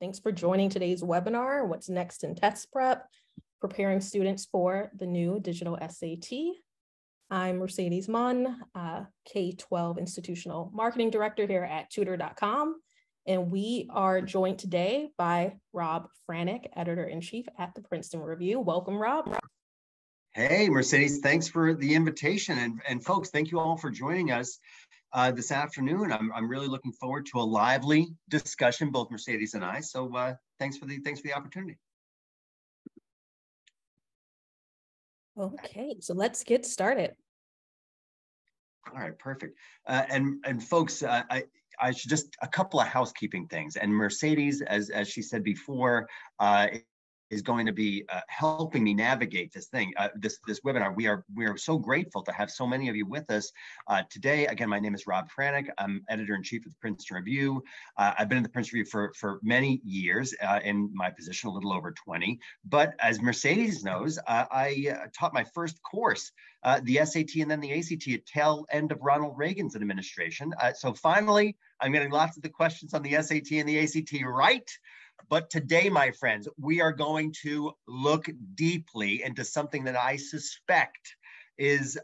Thanks for joining today's webinar, What's Next in Test Prep, Preparing Students for the New Digital SAT. I'm Mercedes Munn, K-12 Institutional Marketing Director here at Tutor.com, and we are joined today by Rob Franek, Editor-in-Chief at the Princeton Review. Welcome, Rob. Hey, Mercedes, thanks for the invitation. And folks, thank you all for joining us this afternoon. I'm really looking forward to a lively discussion, both Mercedes and I. So thanks for the opportunity. Okay, so let's get started. All right, perfect. And folks, I should just a couple of housekeeping things. And Mercedes, as she said before, is going to be helping me navigate this thing, this webinar. We are so grateful to have so many of you with us today. Again, my name is Rob Franek. I'm Editor-in-Chief of the Princeton Review. I've been in the Princeton Review for many years in my position, a little over 20. But as Mercedes knows, I taught my first course, the SAT and then the ACT at tail end of Ronald Reagan's administration. So finally, I'm getting lots of the questions on the SAT and the ACT right. But today, my friends, we are going to look deeply into something that I suspect is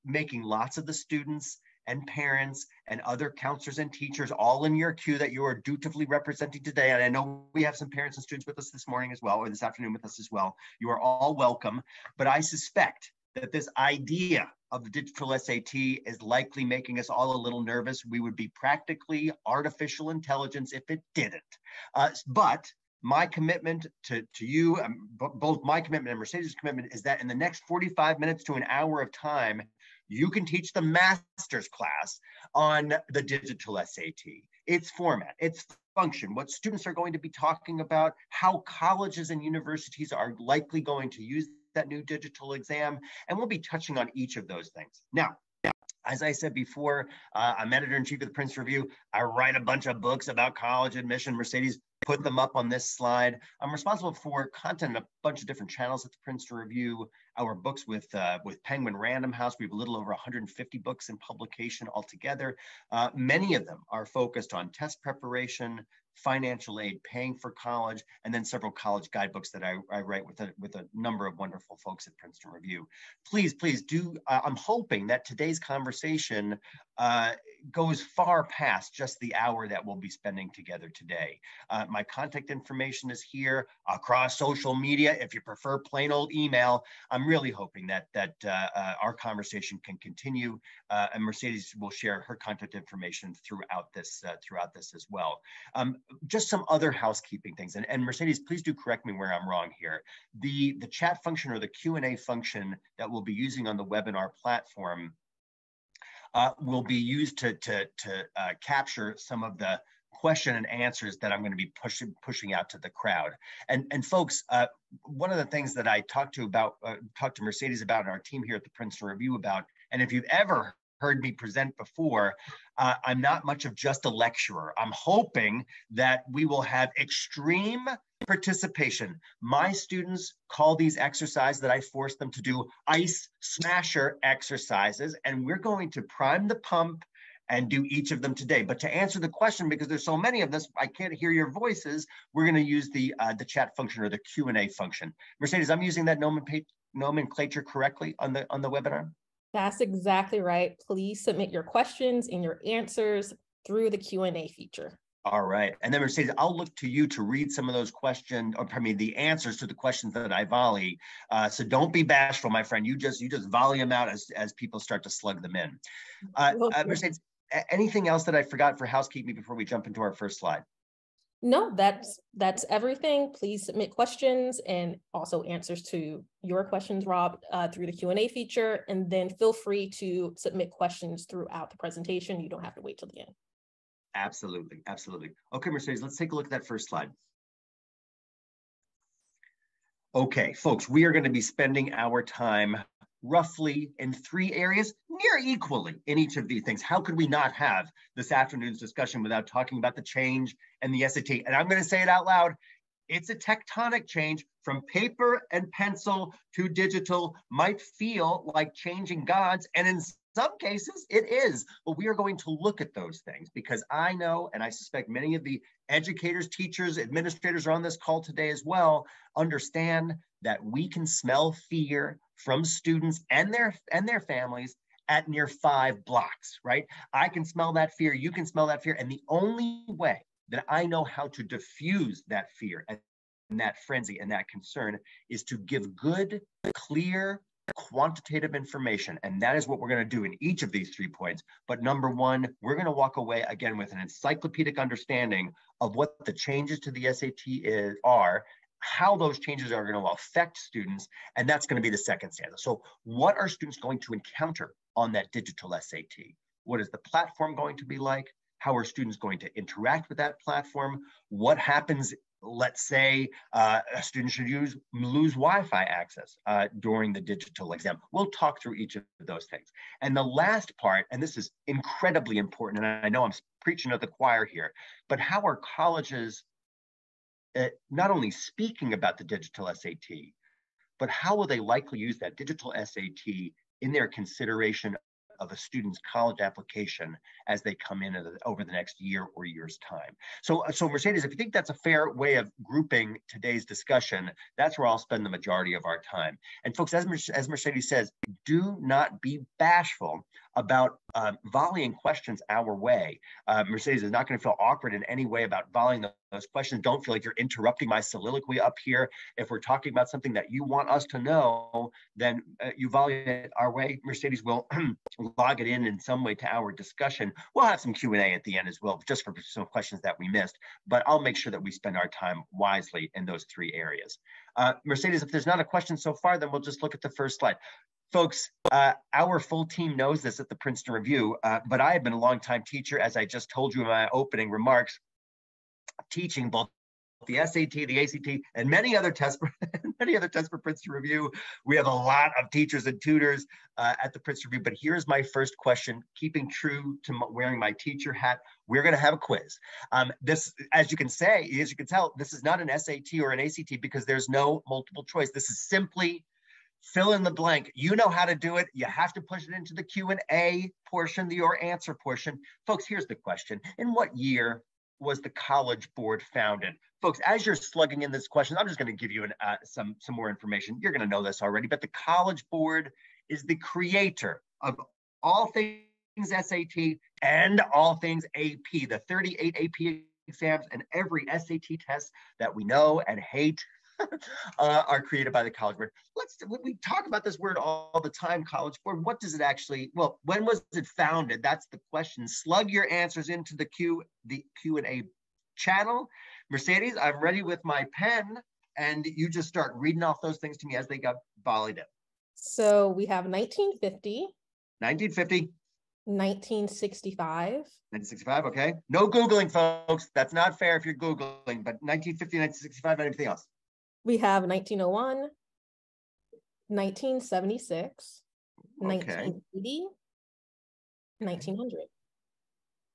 making lots of the students and parents and other counselors and teachers all in your queue that you are dutifully representing today. And I know we have some parents and students with us this morning as well, or this afternoon with us as well. You are all welcome. But I suspect that this idea of the digital SAT is likely making us all a little nervous. We would be practically artificial intelligence if it didn't. But my commitment to you, both my commitment and Mercedes' commitment, is that in the next 45 minutes to an hour of time, you can teach the master's class on the digital SAT, its format, its function, what students are going to be talking about, how colleges and universities are likely going to use that new digital exam, and we'll be touching on each of those things. Now, as I said before, I'm Editor-in-Chief of the Princeton Review. I write a bunch of books about college admission. Mercedes put them up on this slide. I'm responsible for content in a bunch of different channels at the Princeton Review. Our books with Penguin Random House, we have a little over 150 books in publication altogether. Many of them are focused on test preparation, financial aid, paying for college, and then several college guidebooks that I write with a number of wonderful folks at Princeton Review. Please do, I'm hoping that today's conversation goes far past just the hour that we'll be spending together today. My contact information is here across social media. If you prefer plain old email, I'm really hoping that our conversation can continue, and Mercedes will share her contact information throughout this as well. Just some other housekeeping things, and Mercedes, please do correct me where I'm wrong here. The chat function or the Q&A function that we'll be using on the webinar platform will be used to capture some of the question and answers that I'm going to be pushing out to the crowd. And folks, one of the things that I talked to Mercedes about and our team here at the Princeton Review about, and if you've ever heard me present before, I'm not much of just a lecturer. I'm hoping that we will have extreme participation. My students call these exercises that I force them to do ice smasher exercises, and we're going to prime the pump and do each of them today. But to answer the question, because there's so many of this, I can't hear your voices, we're going to use the chat function or the Q&A function. Mercedes, I'm using that nomenclature correctly on the webinar? That's exactly right. Please submit your questions and your answers through the Q&A feature. All right. And then Mercedes, I'll look to you to read some of those questions, or pardon me, the answers to the questions that I volley. So don't be bashful, my friend. You just volley them out as people start to slug them in. Mercedes, anything else that I forgot for housekeeping before we jump into our first slide? No, that's everything. Please submit questions and also answers to your questions, Rob, through the Q&A feature, and then feel free to submit questions throughout the presentation. You don't have to wait till the end. Absolutely, absolutely. Okay, Mercedes, let's take a look at that first slide. Okay, folks, we are going to be spending our time roughly in 3 areas, near equally in each of these things. How could we not have this afternoon's discussion without talking about the change and the SAT? And I'm going to say it out loud. It's a tectonic change from paper and pencil to digital. Might feel like changing gods, and in some cases it is, but we are going to look at those things because I know, and I suspect many of the educators, teachers, administrators are on this call today as well, understand that we can smell fear from students and their families at near 5 blocks, right? I can smell that fear, you can smell that fear, and the only way that I know how to diffuse that fear and that frenzy and that concern is to give good, clear, quantitative information. And that is what we're going to do in each of these 3 points. But number one, we're going to walk away again with an encyclopedic understanding of what the changes to the SAT are, how those changes are going to affect students. And that's going to be the second stanza. So what are students going to encounter on that digital SAT? What is the platform going to be like? How are students going to interact with that platform? What happens, let's say a student should lose Wi-Fi access during the digital exam. We'll talk through each of those things. And the last part, and this is incredibly important, and I know I'm preaching to the choir here, but how are colleges not only speaking about the digital SAT, but how will they likely use that digital SAT in their consideration of a student's college application as they come in over the next year or year's time. So Mercedes, if you think that's a fair way of grouping today's discussion, that's where I'll spend the majority of our time. And folks, as Mercedes says, do not be bashful about volleying questions our way. Mercedes is not going to feel awkward in any way about volleying those questions. Don't feel like you're interrupting my soliloquy up here. If we're talking about something that you want us to know, then you volley it our way. Mercedes will log it in some way to our discussion. We'll have some Q&A at the end as well, just for some questions that we missed, but I'll make sure that we spend our time wisely in those 3 areas. Mercedes, if there's not a question so far, then we'll just look at the first slide. Folks, our full team knows this at the Princeton Review, but I have been a longtime teacher, as I just told you in my opening remarks, teaching both the SAT, the ACT, and many other tests for Princeton Review. We have a lot of teachers and tutors at the Princeton Review, but here's my first question, keeping true to wearing my teacher hat. We're going to have a quiz. This, as you can tell, this is not an SAT or an ACT because there's no multiple choice. This is simply fill in the blank. You know how to do it. You have to push it into the Q&A portion, the your answer portion. Folks, here's the question. In what year was the College Board founded? Folks, as you're slugging in this question, I'm just going to give you some more information. You're going to know this already, but the College Board is the creator of all things SAT and all things AP, the 38 AP exams and every SAT test that we know and hate are created by the College Board. We talk about this word all the time, College Board. What does it actually, well, when was it founded? That's the question. Slug your answers into the Q&A channel. Mercedes, I'm ready with my pen, and you just start reading off those things to me as they got volleyed in. So we have 1950. 1950. 1965. 1965, okay. No Googling, folks. That's not fair if you're Googling, but 1950, 1965, anything else? We have 1901, 1976, okay. 1980, 1900.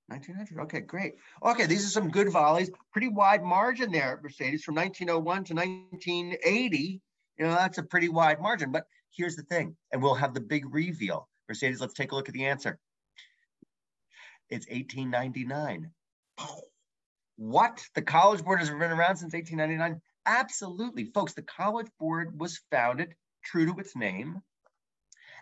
1900, okay, great. Okay, these are some good volleys. Pretty wide margin there, Mercedes, from 1901 to 1980. You know, that's a pretty wide margin, but here's the thing, and we'll have the big reveal. Mercedes, let's take a look at the answer. It's 1899. What? The College Board has been around since 1899? Absolutely. Folks, the College Board was founded, true to its name,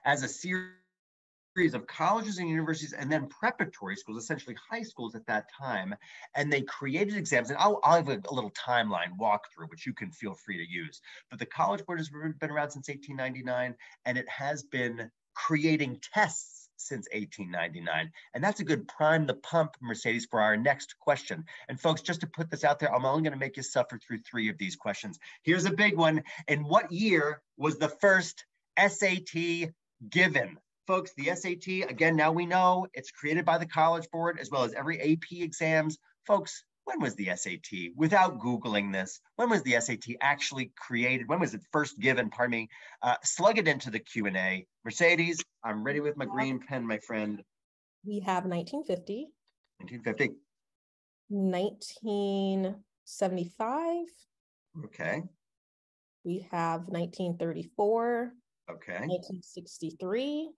as a series of colleges and universities and then preparatory schools, essentially high schools at that time. And they created exams. And I'll have a little timeline walkthrough, which you can feel free to use. But the College Board has been around since 1899, and it has been creating tests since 1899. And that's a good prime the pump, Mercedes, for our next question. And folks, just to put this out there, I'm only going to make you suffer through 3 of these questions. Here's a big one. In what year was the first SAT given? Folks, the SAT, again, now we know it's created by the College Board as well as every AP exams. Folks, when was the SAT? Without Googling this, when was the SAT actually created? When was it first given? Pardon me. Slug it into the Q&A. Mercedes, I'm ready with my green pen, my friend. We have 1950. 1950. 1975. Okay. We have 1934. Okay. 1963.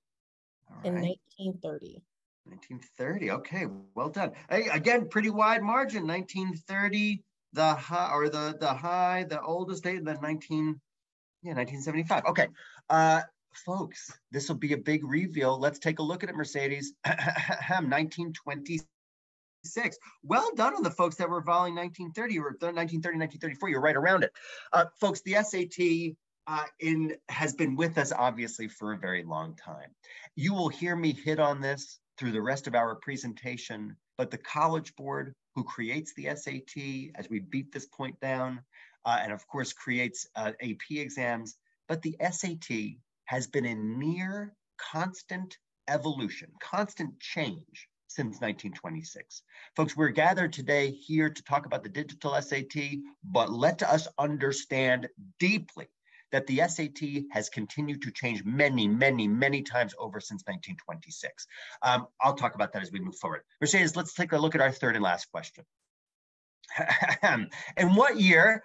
All in right. 1930. 1930. Okay, well done. Hey, again, pretty wide margin. 1930, the high or the oldest date, the 1975. Okay, folks, this will be a big reveal. Let's take a look at it, Mercedes. 1926. Well done on the folks that were volleying 1930 or 1930, 1934. You're right around it. Folks, the SAT has been with us, obviously, for a very long time. You will hear me hit on this through the rest of our presentation, but the College Board, who creates the SAT, as we beat this point down, and of course creates AP exams, but the SAT has been in near constant evolution, constant change since 1926. Folks, we're gathered today here to talk about the digital SAT, but let us understand deeply that the SAT has continued to change many, many, many times over since 1926. I'll talk about that as we move forward. Mercedes, let's take a look at our third and last question. In what year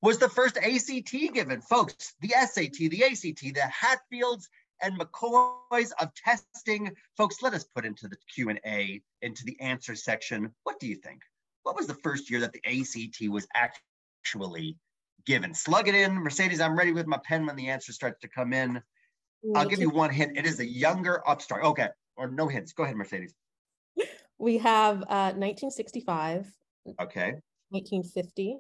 was the first ACT given? Folks, the SAT, the ACT, the Hatfields and McCoys of testing. Folks, let us put into the Q&A, into the answer section. What do you think? What was the first year that the ACT was actually given? Slug it in. Mercedes, I'm ready with my pen when the answer starts to come in. I'll give you one hint. It is a younger upstart. Okay, or no hints. Go ahead, Mercedes. We have 1965. Okay. 1950.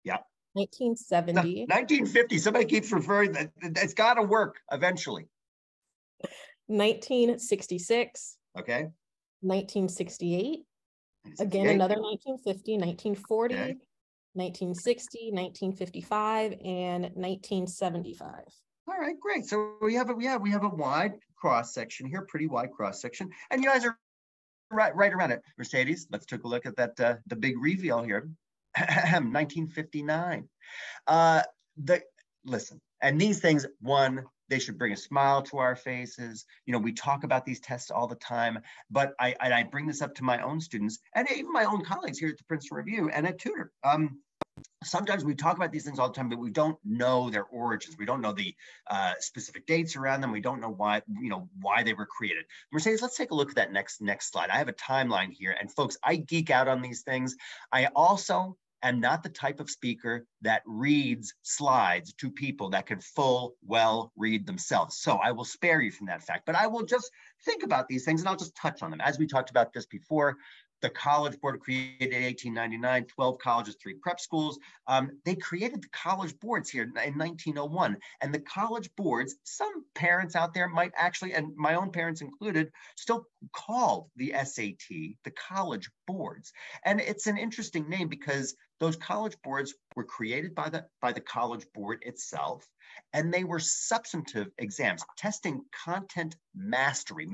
Yeah. 1970. 1950. Somebody keeps referring that. It's got to work eventually. 1966. Okay. 1968. Again, another 1950, 1940, okay. 1960, 1955, and 1975. All right, great. So we have a wide cross section here, pretty wide cross section, and you guys are right around it. Mercedes, let's take a look at that the big reveal here. 1959. Listen, and these things, one, they should bring a smile to our faces. You know, we talk about these tests all the time, but I bring this up to my own students and even my own colleagues here at the Princeton Review and at Tutor. Sometimes we talk about these things all the time, but we don't know their origins. We don't know the specific dates around them. We don't know why they were created. Mercedes, let's take a look at that next slide. I have a timeline here, and folks, I geek out on these things. I also am not the type of speaker that reads slides to people that can full well read themselves. So I will spare you from that fact, but I will just think about these things and I'll just touch on them. As we talked about this before, the College Board created in 1899, 12 colleges, 3 prep schools. They created the college boards here in 1901. And the college boards, some parents out there might actually, and my own parents included, still called the SAT the college boards. And it's an interesting name because those college boards were created by the College Board itself, and they were substantive exams, testing content mastery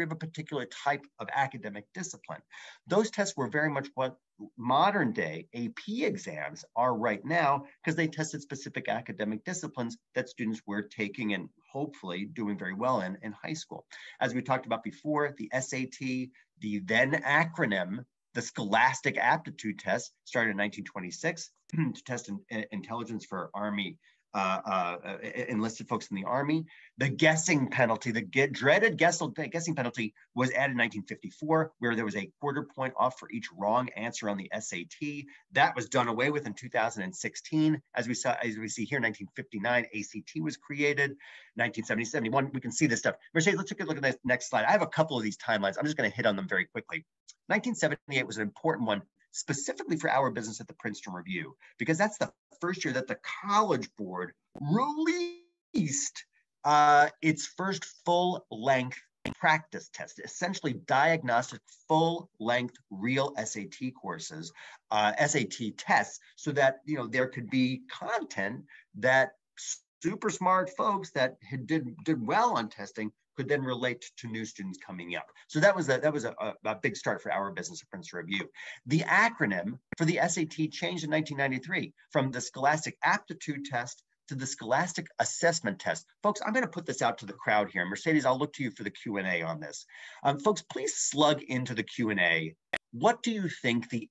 of a particular type of academic discipline. Those tests were very much what modern day AP exams are right now, because they tested specific academic disciplines that students were taking and hopefully doing very well in high school. As we talked about before, the SAT, the then acronym, the Scholastic Aptitude Test, started in 1926 to test intelligence for Army enlisted folks in the Army. The guessing penalty, the dreaded guessing penalty, was added in 1954, where there was a quarter point off for each wrong answer on the SAT. That was done away with in 2016. As we see here, 1959, ACT was created. 1970, 71, we can see this stuff. Mercedes, let's take a look at the next slide. I have a couple of these timelines. I'm just going to hit on them very quickly. 1978 was an important one, specifically for our business at the Princeton Review, because that's the first year that the College Board released its first full-length practice test, essentially diagnostic full-length real SAT courses, SAT tests, so that there could be content that super smart folks that did well on testing could then relate to new students coming up. So that was a big start for our business at Princeton Review. The acronym for the SAT changed in 1993 from the Scholastic Aptitude Test to the Scholastic Assessment Test. Folks, I'm going to put this out to the crowd here. Mercedes, I'll look to you for the Q&A on this. Folks, please slug into the Q&A. What do you think the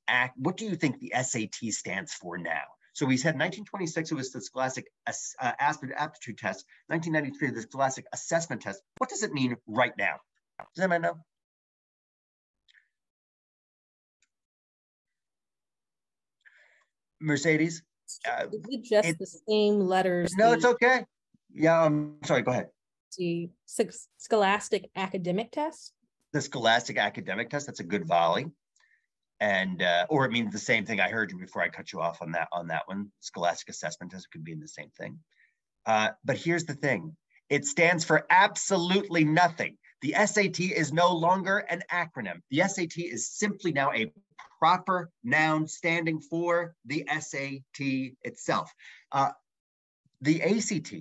SAT stands for now? So we said 1926, it was the Scholastic Aptitude Test. 1993, the Scholastic Assessment Test. What does it mean right now? Does anybody know? Mercedes? Is it just the same letters? No, it's okay. Yeah, I'm sorry, go ahead. The Scholastic Academic Test? The Scholastic Academic Test, that's a good volley. And, or it means the same thing. I heard you before I cut you off on that one. Scholastic Assessment Test could be in the same thing. But here's the thing. It stands for absolutely nothing. The SAT is no longer an acronym. The SAT is simply now a proper noun standing for the SAT itself. The ACT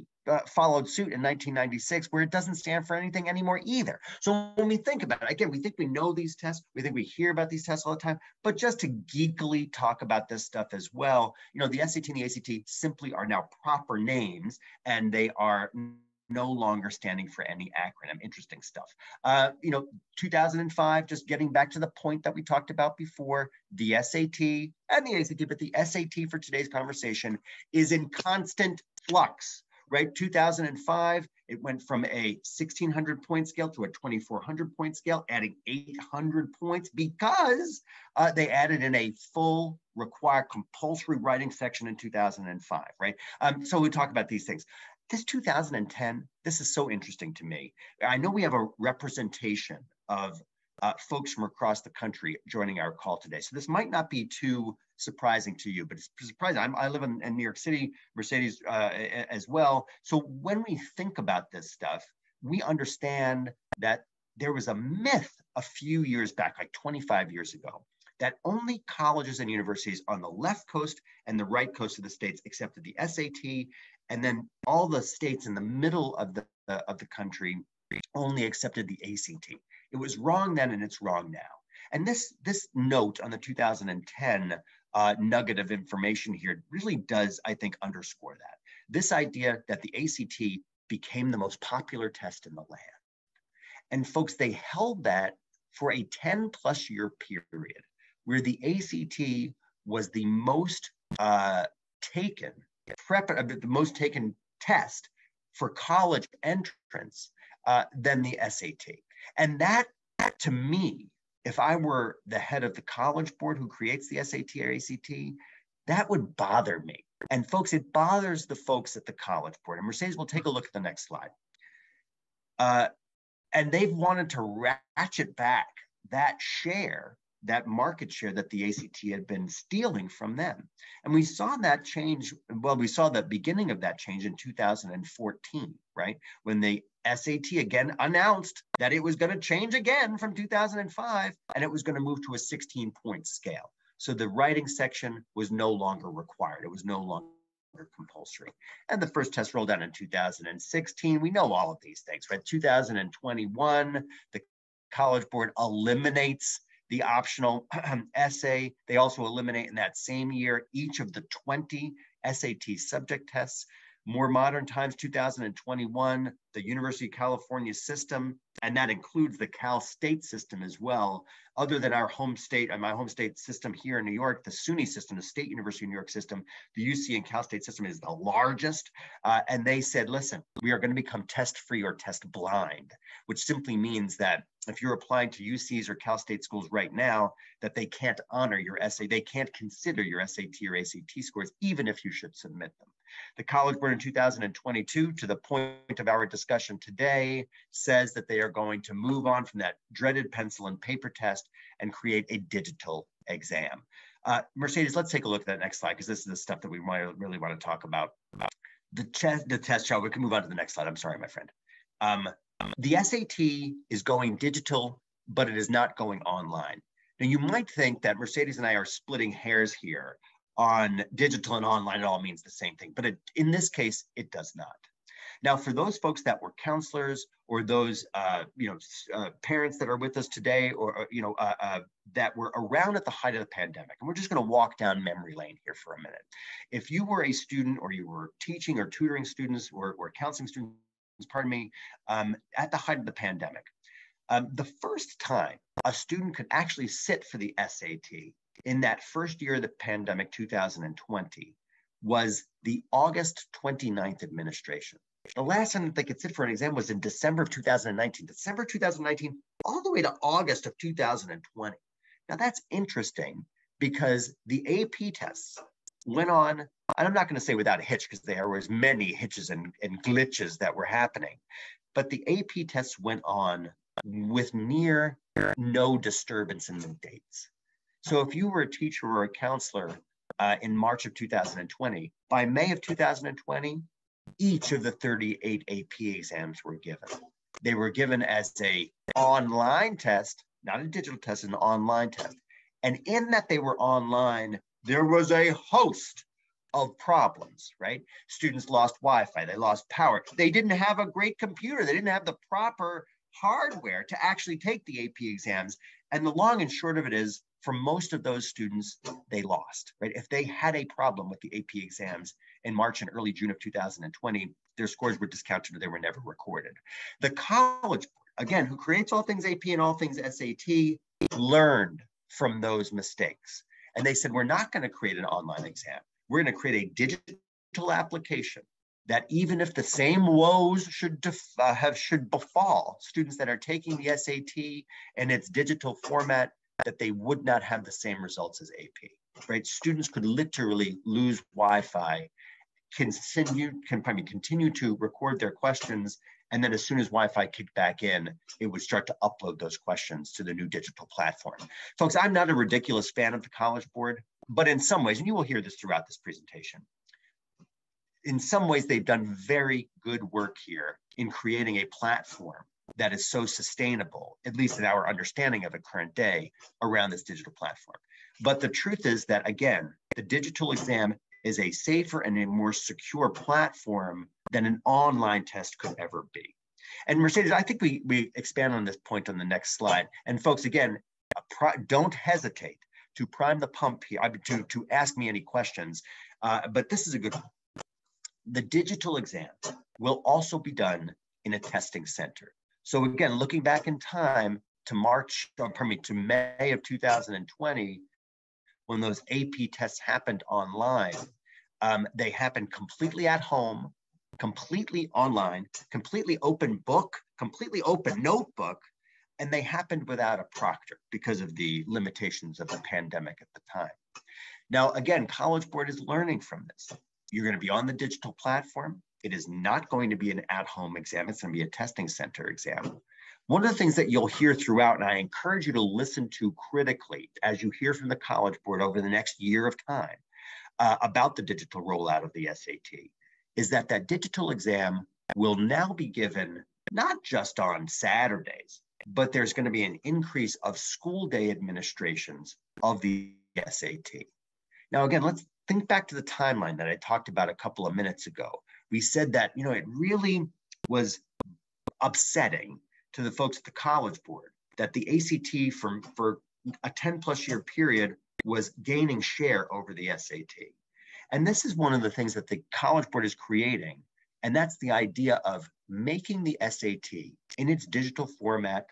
followed suit in 1996, where it doesn't stand for anything anymore either. So when we think about it, again, we think we know these tests, we think we hear about these tests all the time, but just to geekily talk about this stuff as well, the SAT and the ACT simply are now proper names, and they are no longer standing for any acronym. Interesting stuff. 2005, just getting back to the point that we talked about before, the SAT and the ACT, but the SAT for today's conversation is in constant flux, right? 2005, it went from a 1,600 point scale to a 2,400 point scale, adding 800 points because they added in a full required compulsory writing section in 2005, right? So we talk about these things. This 2010, this is so interesting to me. I know we have a representation of folks from across the country joining our call today. So this might not be too surprising to you, but it's surprising. I live in New York City, Mercedes as well. So when we think about this stuff, we understand that there was a myth a few years back, like 25 years ago, that only colleges and universities on the left coast and the right coast of the states accepted the SAT, and then all the states in the middle of the country only accepted the ACT. It was wrong then, and it's wrong now. And this note on the 2010 nugget of information here really does, I think, underscore that. This idea that the ACT became the most popular test in the land. And folks, they held that for a 10+ year period where the ACT was the most taken test for college entrance than the SAT. And that, to me, if I were the head of the college board who creates the SAT or ACT, that would bother me. And folks, it bothers the folks at the college board. And Mercedes, we'll take a look at the next slide. And they've wanted to ratchet back that share, that market share that the ACT had been stealing from them. And we saw that change, well, we saw the beginning of that change in 2014, right? When the SAT again announced that it was going to change again from 2005, and it was going to move to a 16-point scale. So the writing section was no longer required. It was no longer compulsory. And the first test rolled out in 2016. We know all of these things, right? 2021, the College Board eliminates the optional essay. They also eliminate in that same year each of the 20 SAT subject tests. More modern times, 2021, the University of California system, and that includes the Cal State system as well. Other than our home state and my home state system here in New York, the SUNY system, the State University of New York system, the UC and Cal State system is the largest. And they said, listen, we are going to become test-free or test-blind, which simply means that if you're applying to UCs or Cal State schools right now, that they can't honor your essay, they can't consider your SAT or ACT scores, even if you should submit them. The College Board in 2022, to the point of our discussion today, says that they are going to move on from that dreaded pencil and paper test and create a digital exam. Mercedes, let's take a look at that next slide, because this is the stuff that we really want to talk about. The test chart, we can move on to the next slide. I'm sorry, my friend. The SAT is going digital, but it is not going online. Now, you might think that Mercedes and I are splitting hairs here on digital and online. It all means the same thing, but in this case, it does not. Now, for those folks that were counselors or those parents that are with us today, or that were around at the height of the pandemic, and we're just going to walk down memory lane here for a minute. If you were a student, or you were teaching or tutoring students, or counseling students, at the height of the pandemic, the first time a student could actually sit for the SAT in that first year of the pandemic, 2020, was the August 29th administration. The last time that they could sit for an exam was in December of 2019. December 2019, all the way to August of 2020. Now that's interesting because the AP tests went on, and I'm not going to say without a hitch because there was many hitches and glitches that were happening, but the AP tests went on with near no disturbance in the dates. So if you were a teacher or a counselor in March of 2020, by May of 2020, each of the 38 AP exams were given. They were given as an online test, not a digital test, an online test. And in that they were online, there was a host of problems, right? Students lost Wi-Fi, they lost power. They didn't have a great computer. They didn't have the proper hardware to actually take the AP exams. And the long and short of it is, for most of those students, they lost, right? If they had a problem with the AP exams in March and early June of 2020, their scores were discounted or they were never recorded. The College Board, again, who creates all things AP and all things SAT, learned from those mistakes. And they said, we're not going to create an online exam. We're going to create a digital application that even if the same woes should befall students that are taking the SAT in its digital format, that they would not have the same results as AP, right? Students could literally lose Wi-Fi, continue to record their questions, and then as soon as Wi-Fi kicked back in, it would start to upload those questions to the new digital platform. Folks, I'm not a ridiculous fan of the College Board, but in some ways, and you will hear this throughout this presentation, in some ways, they've done very good work here in creating a platform that is so sustainable, at least in our understanding of it current day, around this digital platform. But the truth is that, again, the digital exam is a safer and a more secure platform than an online test could ever be. And Mercedes, I think we expand on this point on the next slide. And folks, again, don't hesitate to prime the pump here, to ask me any questions, but this is a good one. The digital exam will also be done in a testing center. So again, looking back in time to May of 2020, when those AP tests happened online, they happened completely at home, completely online, completely open book, completely open notebook, and they happened without a proctor because of the limitations of the pandemic at the time. Now, again, College Board is learning from this. You're going to be on the digital platform. It is not going to be an at-home exam. It's going to be a testing center exam. One of the things that you'll hear throughout, and I encourage you to listen to critically as you hear from the College Board over the next year of time about the digital rollout of the SAT, is that digital exam will now be given not just on Saturdays, but there's going to be an increase of school day administrations of the SAT. Now, again, let's think back to the timeline that I talked about a couple of minutes ago. We said that, it really was upsetting to the folks at the College Board that the ACT for a 10+ year period was gaining share over the SAT. And this is one of the things that the College Board is creating, and that's the idea of making the SAT in its digital format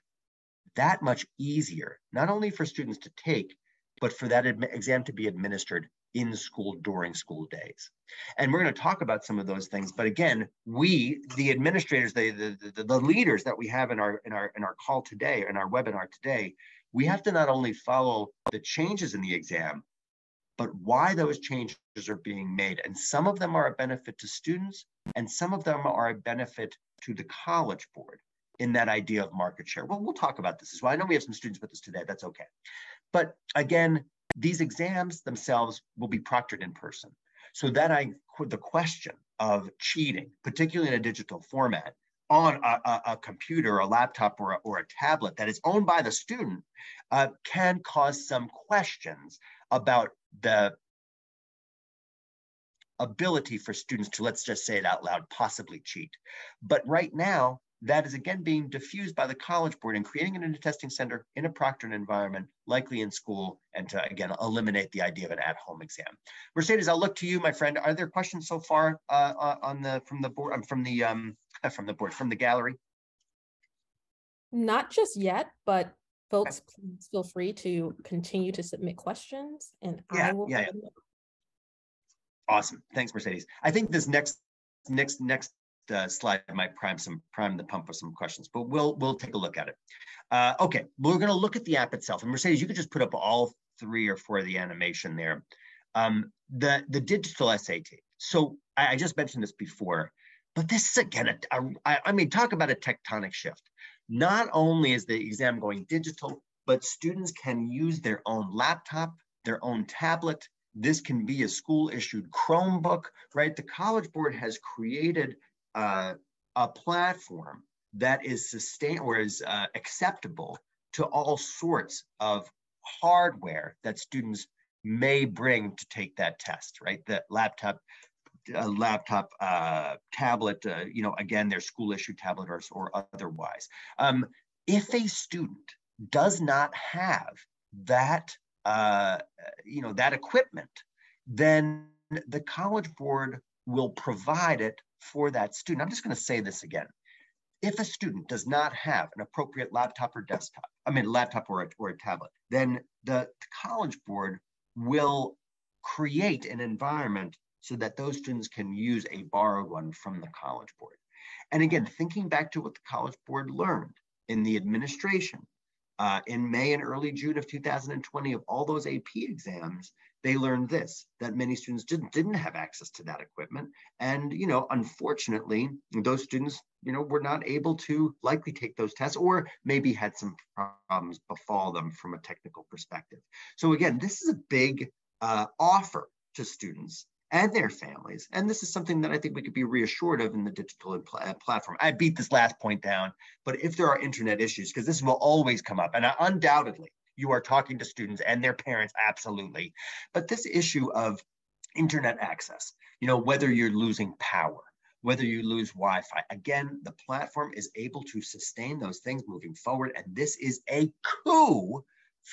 that much easier, not only for students to take, but for that exam to be administered in school during school days. And we're going to talk about some of those things. But again, we, the administrators, the leaders that we have in our call today, in our webinar today, we have to not only follow the changes in the exam, but why those changes are being made. And some of them are a benefit to students, and some of them are a benefit to the College Board in that idea of market share. Well, we'll talk about this as well. I know we have some students with us today. That's okay. But again, these exams themselves will be proctored in person. So that the question of cheating, particularly in a digital format, on a computer, a laptop, or a tablet that is owned by the student can cause some questions about the ability for students to, let's just say it out loud, possibly cheat. But right now, that is again being diffused by the College Board and creating it in a testing center in a proctored environment, likely in school, and to again eliminate the idea of an at-home exam. Mercedes, I'll look to you, my friend. Are there questions so far from the gallery? Not just yet, but folks, please feel free to continue to submit questions, and I will. Awesome. Thanks, Mercedes. I think this next slide might prime the pump with some questions, but we'll take a look at it. Okay, we're going to look at the app itself. And Mercedes, you could just put up all 3 or 4 of the animation there. The digital SAT. So I just mentioned this before, but this is again, I mean, talk about a tectonic shift. Not only is the exam going digital, but students can use their own laptop, their own tablet. This can be a school-issued Chromebook, right? The College Board has created a platform that is acceptable to all sorts of hardware that students may bring to take that test, right? The laptop, tablet, again, their school-issued tablet or otherwise. If a student does not have that, that equipment, then the College Board will provide it for that student. I'm just going to say this again. If a student does not have an appropriate laptop or laptop or a tablet, then the College Board will create an environment so that those students can use a borrowed one from the College Board. And again, thinking back to what the College Board learned in the administration in May and early June of 2020 of all those AP exams, they learned this, that many students didn't have access to that equipment. And, unfortunately, those students, were not able to likely take those tests or maybe had some problems befall them from a technical perspective. So again, this is a big offer to students and their families. And this is something that I think we could be reassured of in the digital platform. I beat this last point down, but if there are internet issues, because this will always come up, and undoubtedly, you are talking to students and their parents, absolutely. But this issue of internet access, whether you're losing power, whether you lose Wi-Fi, again, the platform is able to sustain those things moving forward. And this is a coup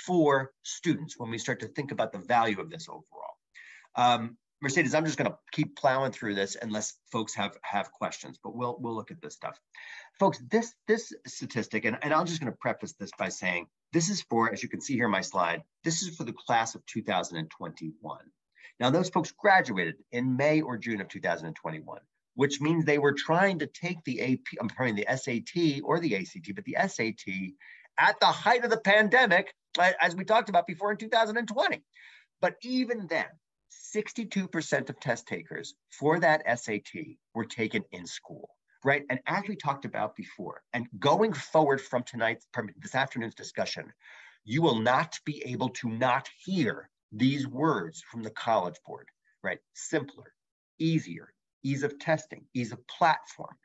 for students when we start to think about the value of this overall. Mercedes, I'm just going to keep plowing through this unless folks have questions, but we'll look at this stuff. Folks, this statistic, and I'm just going to preface this by saying, this is for, as you can see here in my slide, this is for the class of 2021. Now, those folks graduated in May or June of 2021, which means they were trying to take the SAT or the ACT, but the SAT at the height of the pandemic, as we talked about before in 2020. But even then, 62% of test takers for that SAT were taken in school, right? And as we talked about before, and going forward from this afternoon's discussion, you will not be able to not hear these words from the College Board, right? Simpler, easier, ease of testing, ease of platform,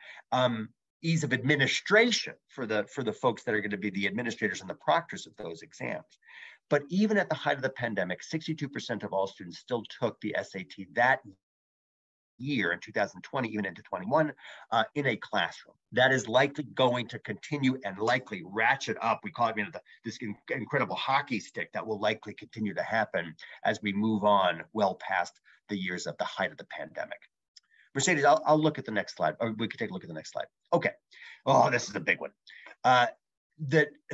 ease of administration for the folks that are going to be the administrators and the proctors of those exams. But even at the height of the pandemic, 62% of all students still took the SAT that year in 2020, even into 21, in a classroom. That is likely going to continue and likely ratchet up. We call it this incredible hockey stick that will likely continue to happen as we move on well past the years of the height of the pandemic. Mercedes, I'll look at the next slide, or we could take a look at the next slide. Okay. Oh, this is a big one.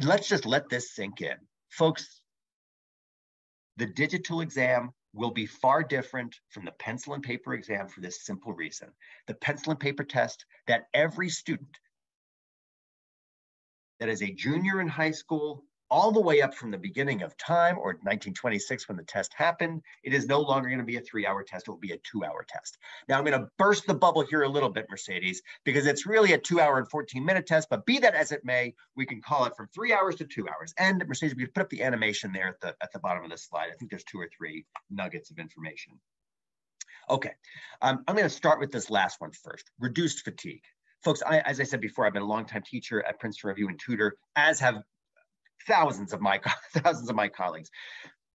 Let's just let this sink in. Folks, the digital exam will be far different from the pencil and paper exam for this simple reason. The pencil and paper test that every student that is a junior in high school, all the way up from the beginning of time, or 1926 when the test happened, it is no longer going to be a 3-hour test, it will be a 2-hour test. Now I'm going to burst the bubble here a little bit, Mercedes, because it's really a 2-hour and 14-minute test, but be that as it may, we can call it from 3 hours to 2 hours. And Mercedes, we put up the animation there at the bottom of this slide. I think there's 2 or 3 nuggets of information. Okay, I'm going to start with this last one first, reduced fatigue. Folks, as I said before, I've been a longtime teacher at Princeton Review and Tutor, as have thousands of my colleagues.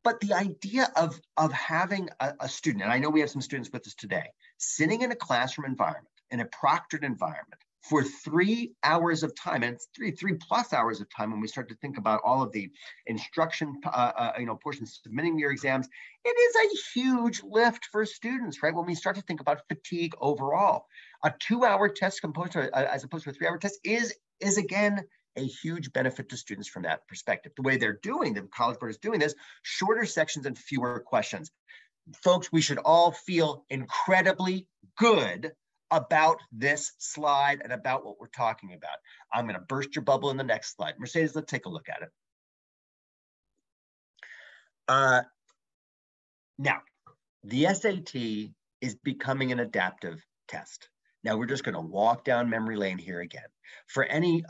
But the idea of having a student, and I know we have some students with us today, sitting in a classroom environment, in a proctored environment for 3 hours of time, and it's three plus hours of time when we start to think about all of the instruction portions submitting your exams, it is a huge lift for students, right? When we start to think about fatigue overall, a 2-hour test as opposed to a 3-hour test is again a huge benefit to students from that perspective. The way they're doing, the College Board is doing this, shorter sections and fewer questions. folks, we should all feel incredibly good about this slide and about what we're talking about. I'm going to burst your bubble in the next slide. Mercedes, let's take a look at it. Now, the SAT is becoming an adaptive test. Now, we're just going to walk down memory lane here again. For any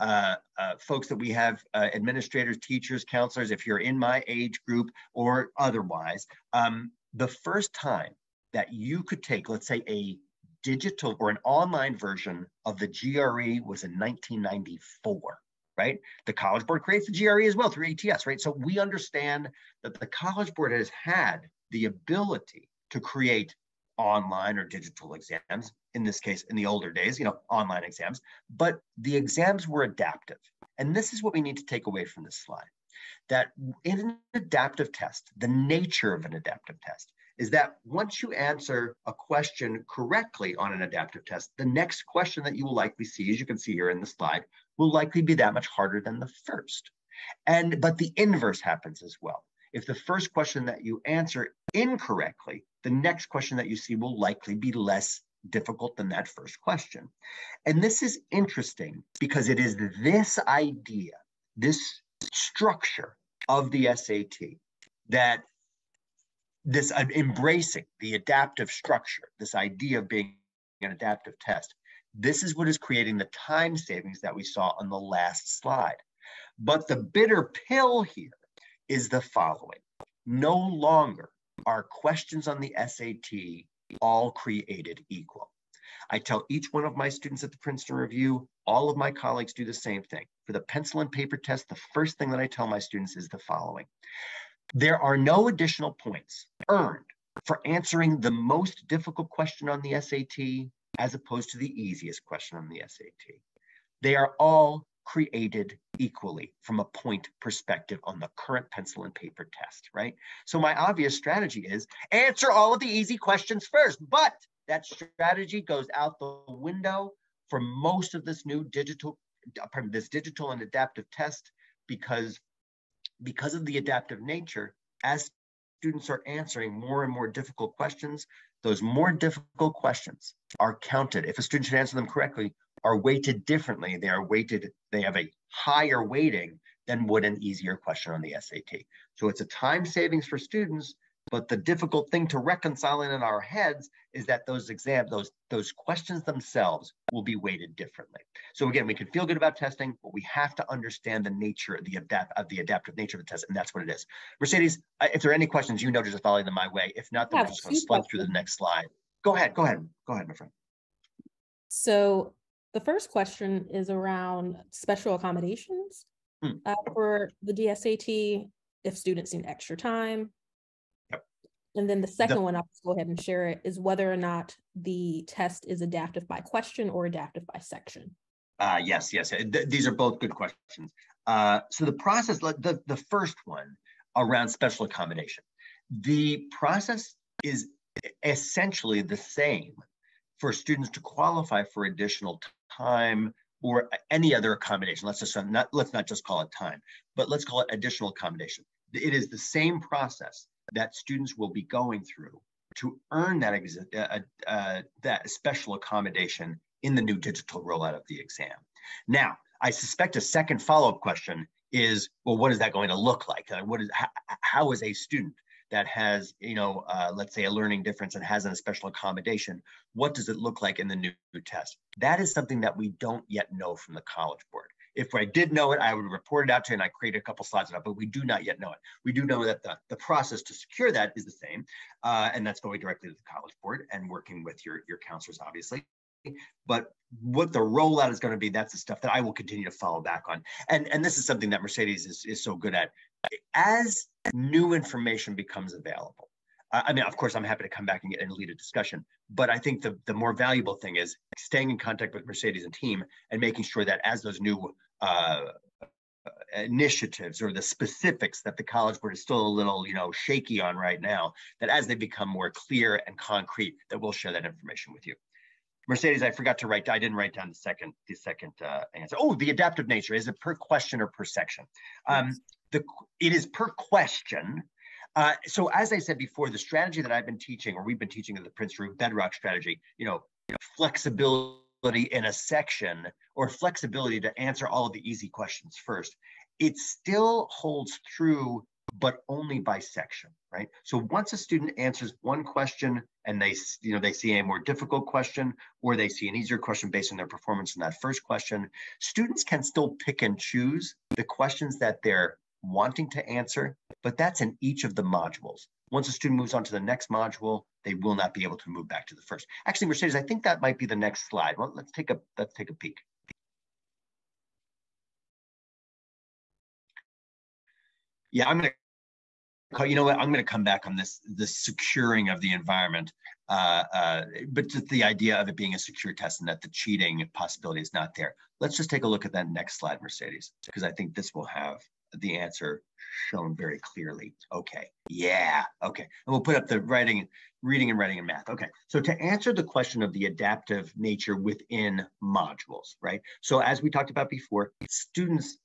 folks that we have, administrators, teachers, counselors, if you're in my age group or otherwise, the first time that you could take, let's say, a digital or an online version of the GRE was in 1994, right? The College Board creates the GRE as well through ATS, right? So we understand that the College Board has had the ability to create online or digital exams, in this case, in the older days, online exams, but the exams were adaptive. And this is what we need to take away from this slide, that in an adaptive test, the nature of an adaptive test is that once you answer a question correctly on an adaptive test, the next question that you will likely see, as you can see here in the slide, will likely be that much harder than the first. But the inverse happens as well. If the first question that you answer incorrectly, the next question that you see will likely be less difficult than that first question. And this is interesting because it is this idea, this structure of the SAT, that this embracing the adaptive structure, this idea of being an adaptive test, this is what is creating the time savings that we saw on the last slide. But the bitter pill here is the following. No longer are questions on the SAT all created equal. I tell each one of my students at the Princeton Review, all of my colleagues do the same thing. For the pencil and paper test, the first thing that I tell my students is the following. There are no additional points earned for answering the most difficult question on the SAT as opposed to the easiest question on the SAT. They are all created equally from a point perspective on the current pencil and paper test, right? So my obvious strategy is answer all of the easy questions first, but that strategy goes out the window for most of this new digital and adaptive test because of the adaptive nature, as students are answering more and more difficult questions, those more difficult questions are counted. If a student should answer them correctly, are weighted differently. They have a higher weighting than would an easier question on the SAT. So it's a time savings for students, but the difficult thing to reconcile in our heads is that those questions themselves will be weighted differently. So again, we can feel good about testing, but we have to understand the nature of the adaptive nature of the test, and that's what it is. Mercedes, if there are any questions, just follow them my way. If not, then we're just going to slug through the next slide. Go ahead, my friend. So the first question is around special accommodations for the DSAT if students need extra time. Yep. And then the second one, I'll just go ahead and share it, is whether or not the test is adaptive by question or adaptive by section. Yes. These are both good questions. So the process, the first one around special accommodation, the process is essentially the same for students to qualify for additional time or any other accommodation. Let's not just call it time, but let's call it additional accommodation. It is the same process that students will be going through to earn that special accommodation in the new digital rollout of the exam. Now, I suspect a second follow-up question is, well, what is that going to look like? How is a student that has, let's say a learning difference and has a special accommodation, what does it look like in the new test? That is something that we don't yet know from the College Board. If I did know it, I would report it out to you and I create a couple slides on it, but we do not yet know it. We do know that the process to secure that is the same, and that's going directly to the College Board and working with your counselors, obviously. But what the rollout is going to be, that's the stuff that I will continue to follow back on. And this is something that Mercedes is so good at. As new information becomes available, of course, I'm happy to come back and lead a discussion, but I think the more valuable thing is staying in contact with Mercedes and team and making sure that as those new initiatives or the specifics that the College Board is still a little, shaky on right now, that as they become more clear and concrete, that we'll share that information with you. Mercedes, I didn't write down the second answer. Oh, the adaptive nature. Is it per question or per section? It is per question. So as I said before, the strategy that I've been teaching, or we've been teaching at the Princeton Bedrock strategy, flexibility in a section, or flexibility to answer all of the easy questions first, it still holds true, but only by section, right? So once a student answers one question and they see a more difficult question, or they see an easier question based on their performance in that first question, students can still pick and choose the questions that they're wanting to answer, but that's in each of the modules. Once a student moves on to the next module, they will not be able to move back to the first. Actually, Mercedes, I think that might be the next slide. Well, let's take a peek. Yeah, I'm going to come back on this securing of the environment, but just the idea of it being a secure test and that the cheating possibility is not there. Let's just take a look at that next slide, Mercedes, because I think this will have the answer shown very clearly. Okay, yeah, okay. And we'll put up the reading and writing and math. Okay, so to answer the question of the adaptive nature within modules, right? So as we talked about before, students,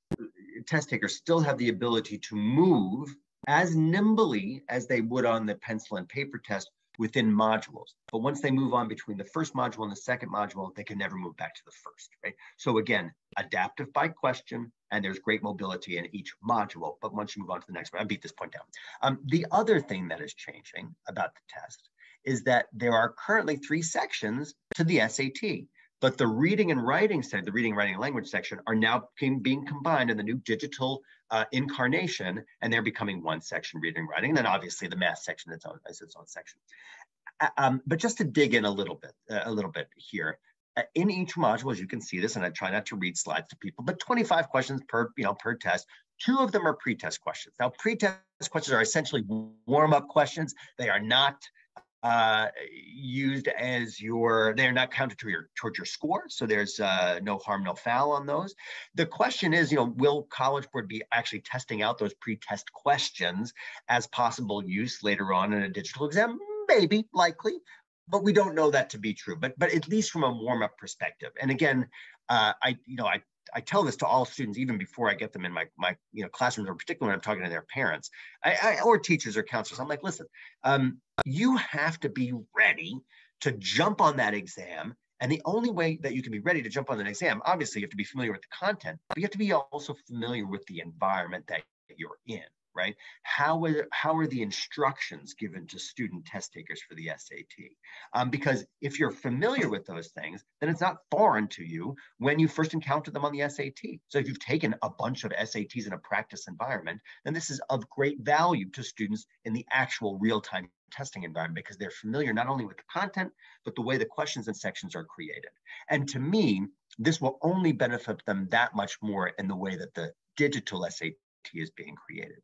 test takers still have the ability to move as nimbly as they would on the pencil and paper test within modules. But once they move on between the first module and the second module, they can never move back to the first, right? So again, adaptive by question, and there's great mobility in each module. But once you move on to the next one, I beat this point down. The other thing that is changing about the test is that there are currently 3 sections to the SAT. But the reading and writing section, the reading, writing, and language section are now being combined in the new digital incarnation, and they're becoming one section, reading and writing, and then obviously the math section is its own section. But just to dig in a little bit here, in each module, as you can see this, and I try not to read slides to people, but 25 questions per test. 2 of them are pre-test questions. Now, pre-test questions are essentially warm-up questions. They are not used as they're not counted towards your score. So there's no harm, no foul on those. The question is, will College Board be actually testing out those pre-test questions as possible use later on in a digital exam? Maybe, likely, but we don't know that to be true. But at least from a warm-up perspective. And again, I tell this to all students even before I get them in my classrooms, or particularly when I'm talking to their parents, or teachers or counselors. I'm like, listen, you have to be ready to jump on that exam. And the only way that you can be ready to jump on an exam, obviously you have to be familiar with the content, but you have to be also familiar with the environment that you're in, right? How are the instructions given to student test takers for the SAT? Because if you're familiar with those things, then it's not foreign to you when you first encounter them on the SAT. So if you've taken a bunch of SATs in a practice environment, then this is of great value to students in the actual real-time testing environment, because they're familiar not only with the content, but the way the questions and sections are created. And to me, this will only benefit them that much more in the way that the digital SAT is being created.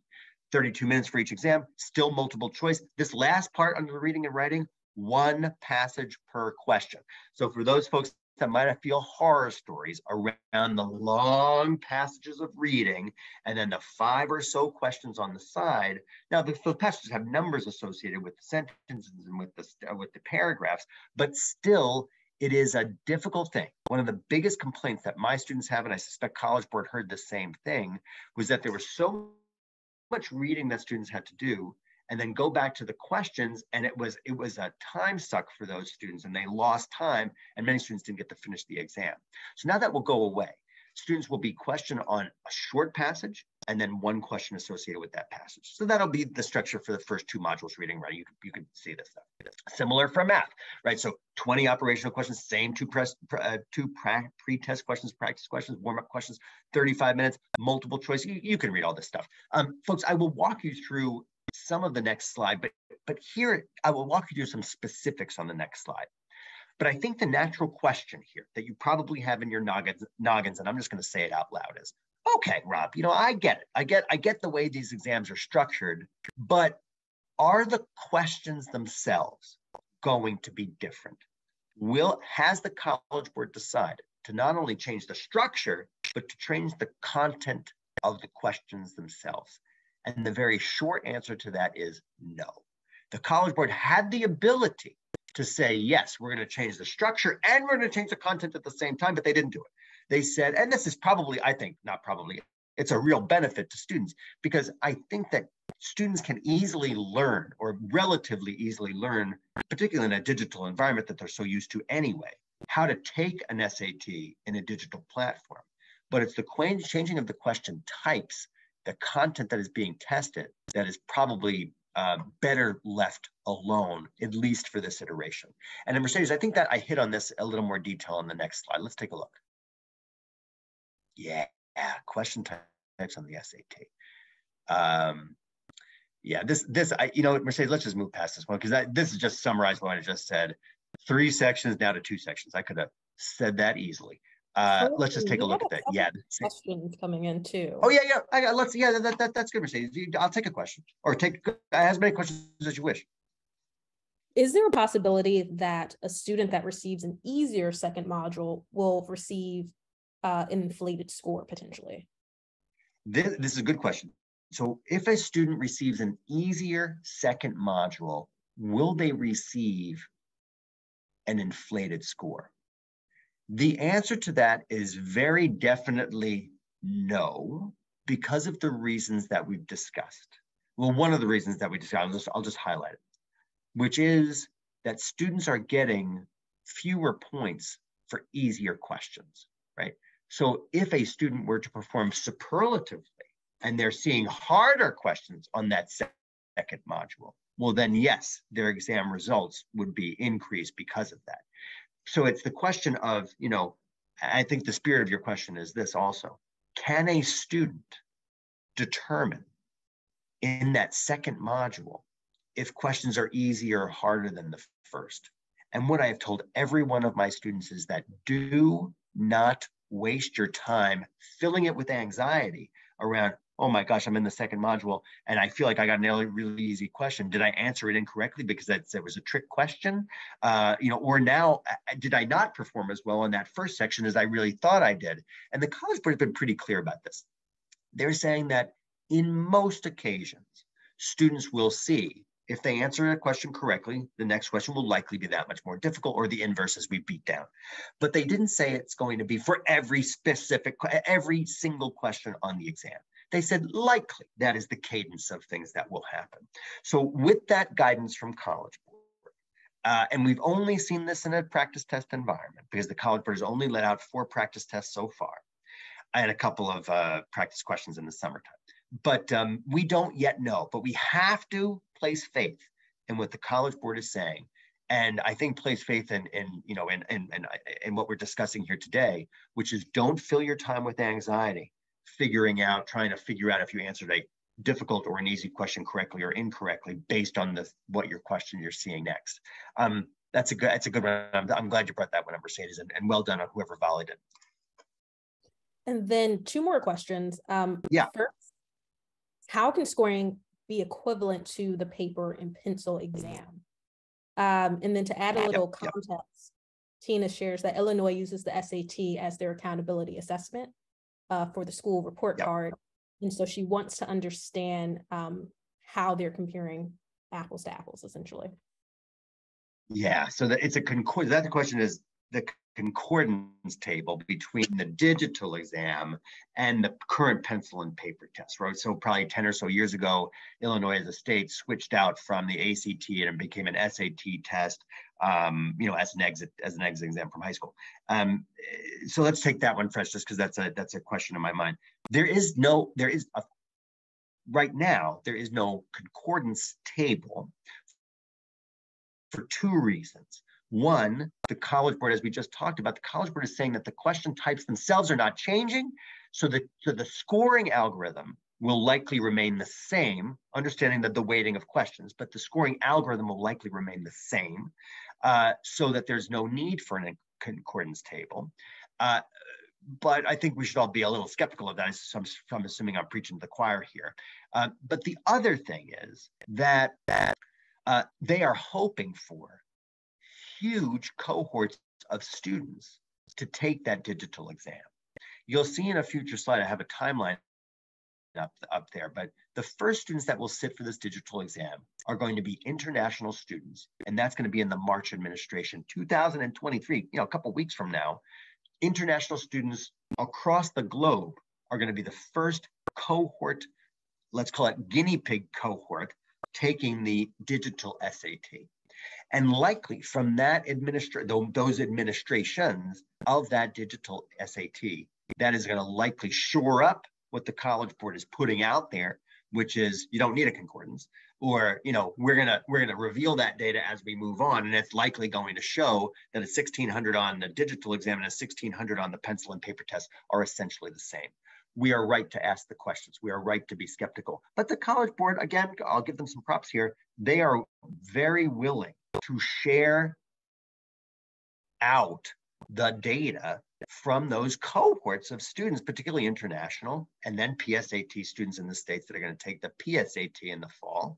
32 minutes for each exam, still multiple choice. This last part under the reading and writing, 1 passage per question. So for those folks that might feel horror stories around the long passages of reading and then the 5 or so questions on the side. Now, those passages have numbers associated with the sentences and with the paragraphs, but still, it is a difficult thing. One of the biggest complaints that my students have, and I suspect College Board heard the same thing, was that there was so much reading that students had to do, and then go back to the questions, and it was a time suck for those students, and they lost time, and many students didn't get to finish the exam. So now that will go away. Students will be questioned on a short passage and then 1 question associated with that passage. So that'll be the structure for the first 2 modules, reading, writing. You can see this stuff. Similar for math, right? So 20 operational questions, same 2 pre-test questions, practice questions, warm-up questions, 35 minutes, multiple choice. You can read all this stuff. Folks, I will walk you through some of the next slide, but here I will walk you through some specifics on the next slide. But I think the natural question here that you probably have in your noggins, and I'm just going to say it out loud, is, okay, Rob, I get it. I get the way these exams are structured, but are the questions themselves going to be different? Has the College Board decided to not only change the structure, but to change the content of the questions themselves? And the very short answer to that is no. The College Board had the ability to say, yes, we're going to change the structure and we're going to change the content at the same time, but they didn't do it. They said, and this is probably, I think, not probably, it's a real benefit to students, because I think that students can easily learn, or relatively easily learn, particularly in a digital environment that they're so used to anyway, how to take an SAT in a digital platform. But it's the changing of the question types, the content that is being tested, that is probably better left alone, at least for this iteration. And in Mercedes, I think that I hit on this a little more detail on the next slide. Let's take a look. Yeah, question types on the SAT. Yeah, Mercedes, let's just move past this one, because this is just summarized what I just said. 3 sections now to 2 sections. I could have said that easily. Let's just take a look at that. Yeah. Questions coming in too. Oh yeah. That's good, Mercedes. I'll take a question, or take as many questions as you wish. Is there a possibility that a student that receives an easier second module will receive an inflated score potentially? This is a good question. So if a student receives an easier second module, will they receive an inflated score? The answer to that is very definitely no, because of the reasons that we've discussed. Well, one of the reasons that we discussed, I'll just highlight it, which is that students are getting fewer points for easier questions, right? So if a student were to perform superlatively and they're seeing harder questions on that second module, well, then yes, their exam results would be increased because of that. So it's the question of, I think the spirit of your question is this also. Can a student determine in that second module if questions are easier or harder than the first? And what I have told every one of my students is that do not waste your time filling it with anxiety around, oh my gosh, I'm in the second module and I feel like I got a really easy question. Did I answer it incorrectly because it was a trick question? Or now, did I not perform as well in that first section as I really thought I did? And the College Board has been pretty clear about this. They're saying that in most occasions, students will see if they answer a question correctly, the next question will likely be that much more difficult, or the inverse as we beat down. But they didn't say it's going to be for every single question on the exam. They said likely that is the cadence of things that will happen. So with that guidance from College Board, and we've only seen this in a practice test environment because the College Board has only let out 4 practice tests so far and a couple of practice questions in the summertime. But we don't yet know, but we have to place faith in what the College Board is saying. And I think place faith in what we're discussing here today, which is don't fill your time with anxiety, trying to figure out if you answered a difficult or an easy question correctly or incorrectly based on what your question you're seeing next. That's a good one. I'm glad you brought that one up, Mercedes, and well done on whoever volleyed it. And then 2 more questions. Yeah. First, how can scoring be equivalent to the paper and pencil exam? And then to add a little context, Tina shares that Illinois uses the SAT as their accountability assessment for the school report card. And so she wants to understand how they're comparing apples to apples, essentially. Yeah, so it's a concordance. That the question is the concordance table between the digital exam and the current pencil and paper test, right? So probably 10 or so years ago, Illinois as a state switched out from the ACT and it became an SAT test, as an exit exam from high school. So let's take that one first, just because that's a question in my mind. Right now, there is no concordance table for 2 reasons. One, the College Board, as we just talked about, the College Board is saying that the question types themselves are not changing, so the scoring algorithm will likely remain the same, understanding that the weighting of questions, but the scoring algorithm will likely remain the same, so that there's no need for a concordance table. But I think we should all be a little skeptical of that. So I'm assuming I'm preaching to the choir here. But the other thing is that they are hoping for huge cohorts of students to take that digital exam. You'll see in a future slide, I have a timeline up there, but the first students that will sit for this digital exam are going to be international students, and that's going to be in the March administration, 2023, a couple of weeks from now. International students across the globe are going to be the first cohort let's call it guinea pig cohort taking the digital SAT. And likely from that those administrations of that digital SAT, that is going to likely shore up what the College Board is putting out there, which is you don't need a concordance, or we're gonna reveal that data as we move on, and it's likely going to show that a 1600 on the digital exam and a 1600 on the pencil and paper test are essentially the same. We are right to ask the questions. We are right to be skeptical. But the College Board, again, I'll give them some props here. They are very willing to share out the data from those cohorts of students, particularly international, and then PSAT students in the States that are going to take the PSAT in the fall,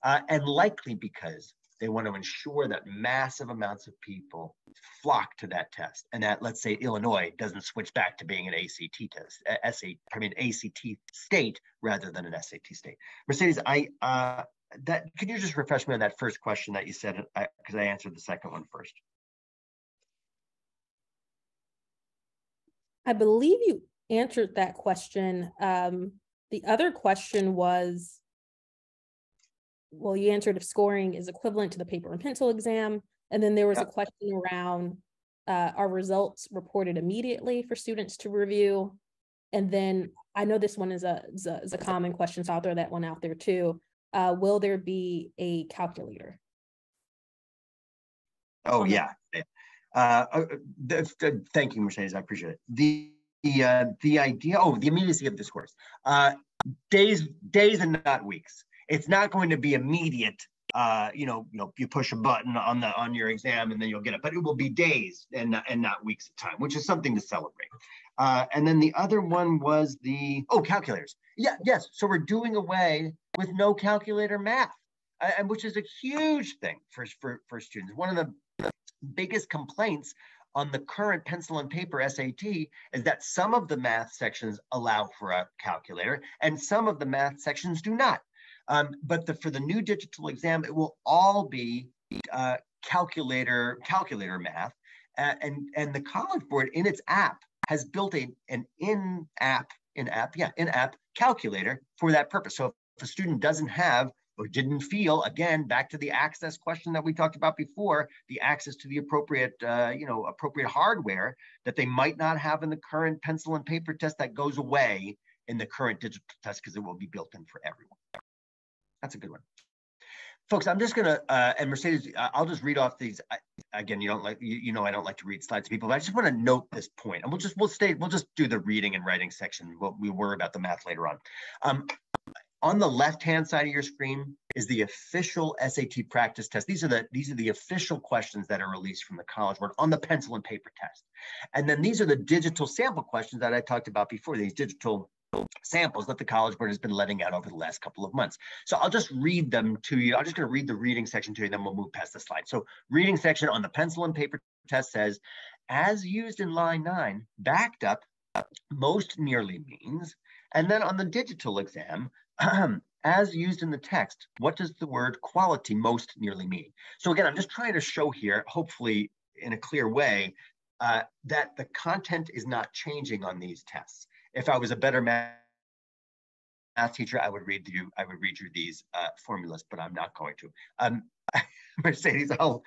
and likely because they want to ensure that massive amounts of people flock to that test, and that, let's say, Illinois doesn't switch back to being an ACT test, ACT state rather than an SAT state. Mercedes, could you just refresh me on that first question that you said, because I answered the second one first. I believe you answered that question. The other question was, well, you answered if scoring is equivalent to the paper and pencil exam. And then there was a question around, are results reported immediately for students to review? And then I know this one is a common question, so I'll throw that one out there too. Will there be a calculator? Oh, yeah. Thank you, Mercedes. I appreciate it. The idea, the immediacy of this course, days and not weeks. It's not going to be immediate. You push a button on your exam and then you'll get it, but it will be days and not weeks of time, which is something to celebrate. And then the other one was calculators. Yes. So we're doing away with no calculator math, and which is a huge thing for students. One of the biggest complaints on the current pencil and paper SAT is that some of the math sections allow for a calculator and some of the math sections do not. But for the new digital exam, it will all be calculator math. And the College Board in its app has built an in-app calculator for that purpose. So if a student doesn't have or didn't feel, again, back to the access question that we talked about before, the access to the appropriate hardware that they might not have in the current pencil and paper test, that goes away in the current digital test because it will be built in for everyone. That's a good one. Folks, I'm just gonna, and Mercedes, I'll just read off these. Again, I don't like to read slides to people, but I just want to note this point, and we'll just do the reading and writing section. We'll worry about the math later on. On the left-hand side of your screen is the official SAT practice test. These are the official questions that are released from the College Board on the pencil and paper test. And then these are the digital sample questions that I talked about before, these digital samples that the College Board has been letting out over the last couple of months. So I'll just read them to you. I'm just going to read the reading section to you, and then we'll move past the slide. So reading section on the pencil and paper test says, as used in line 9, backed up most nearly means. And then on the digital exam, as used in the text, what does the word quality most nearly mean? So again, I'm just trying to show here, hopefully in a clear way, that the content is not changing on these tests. If I was a better math teacher, I would read you these formulas, but I'm not going to. Mercedes, I'll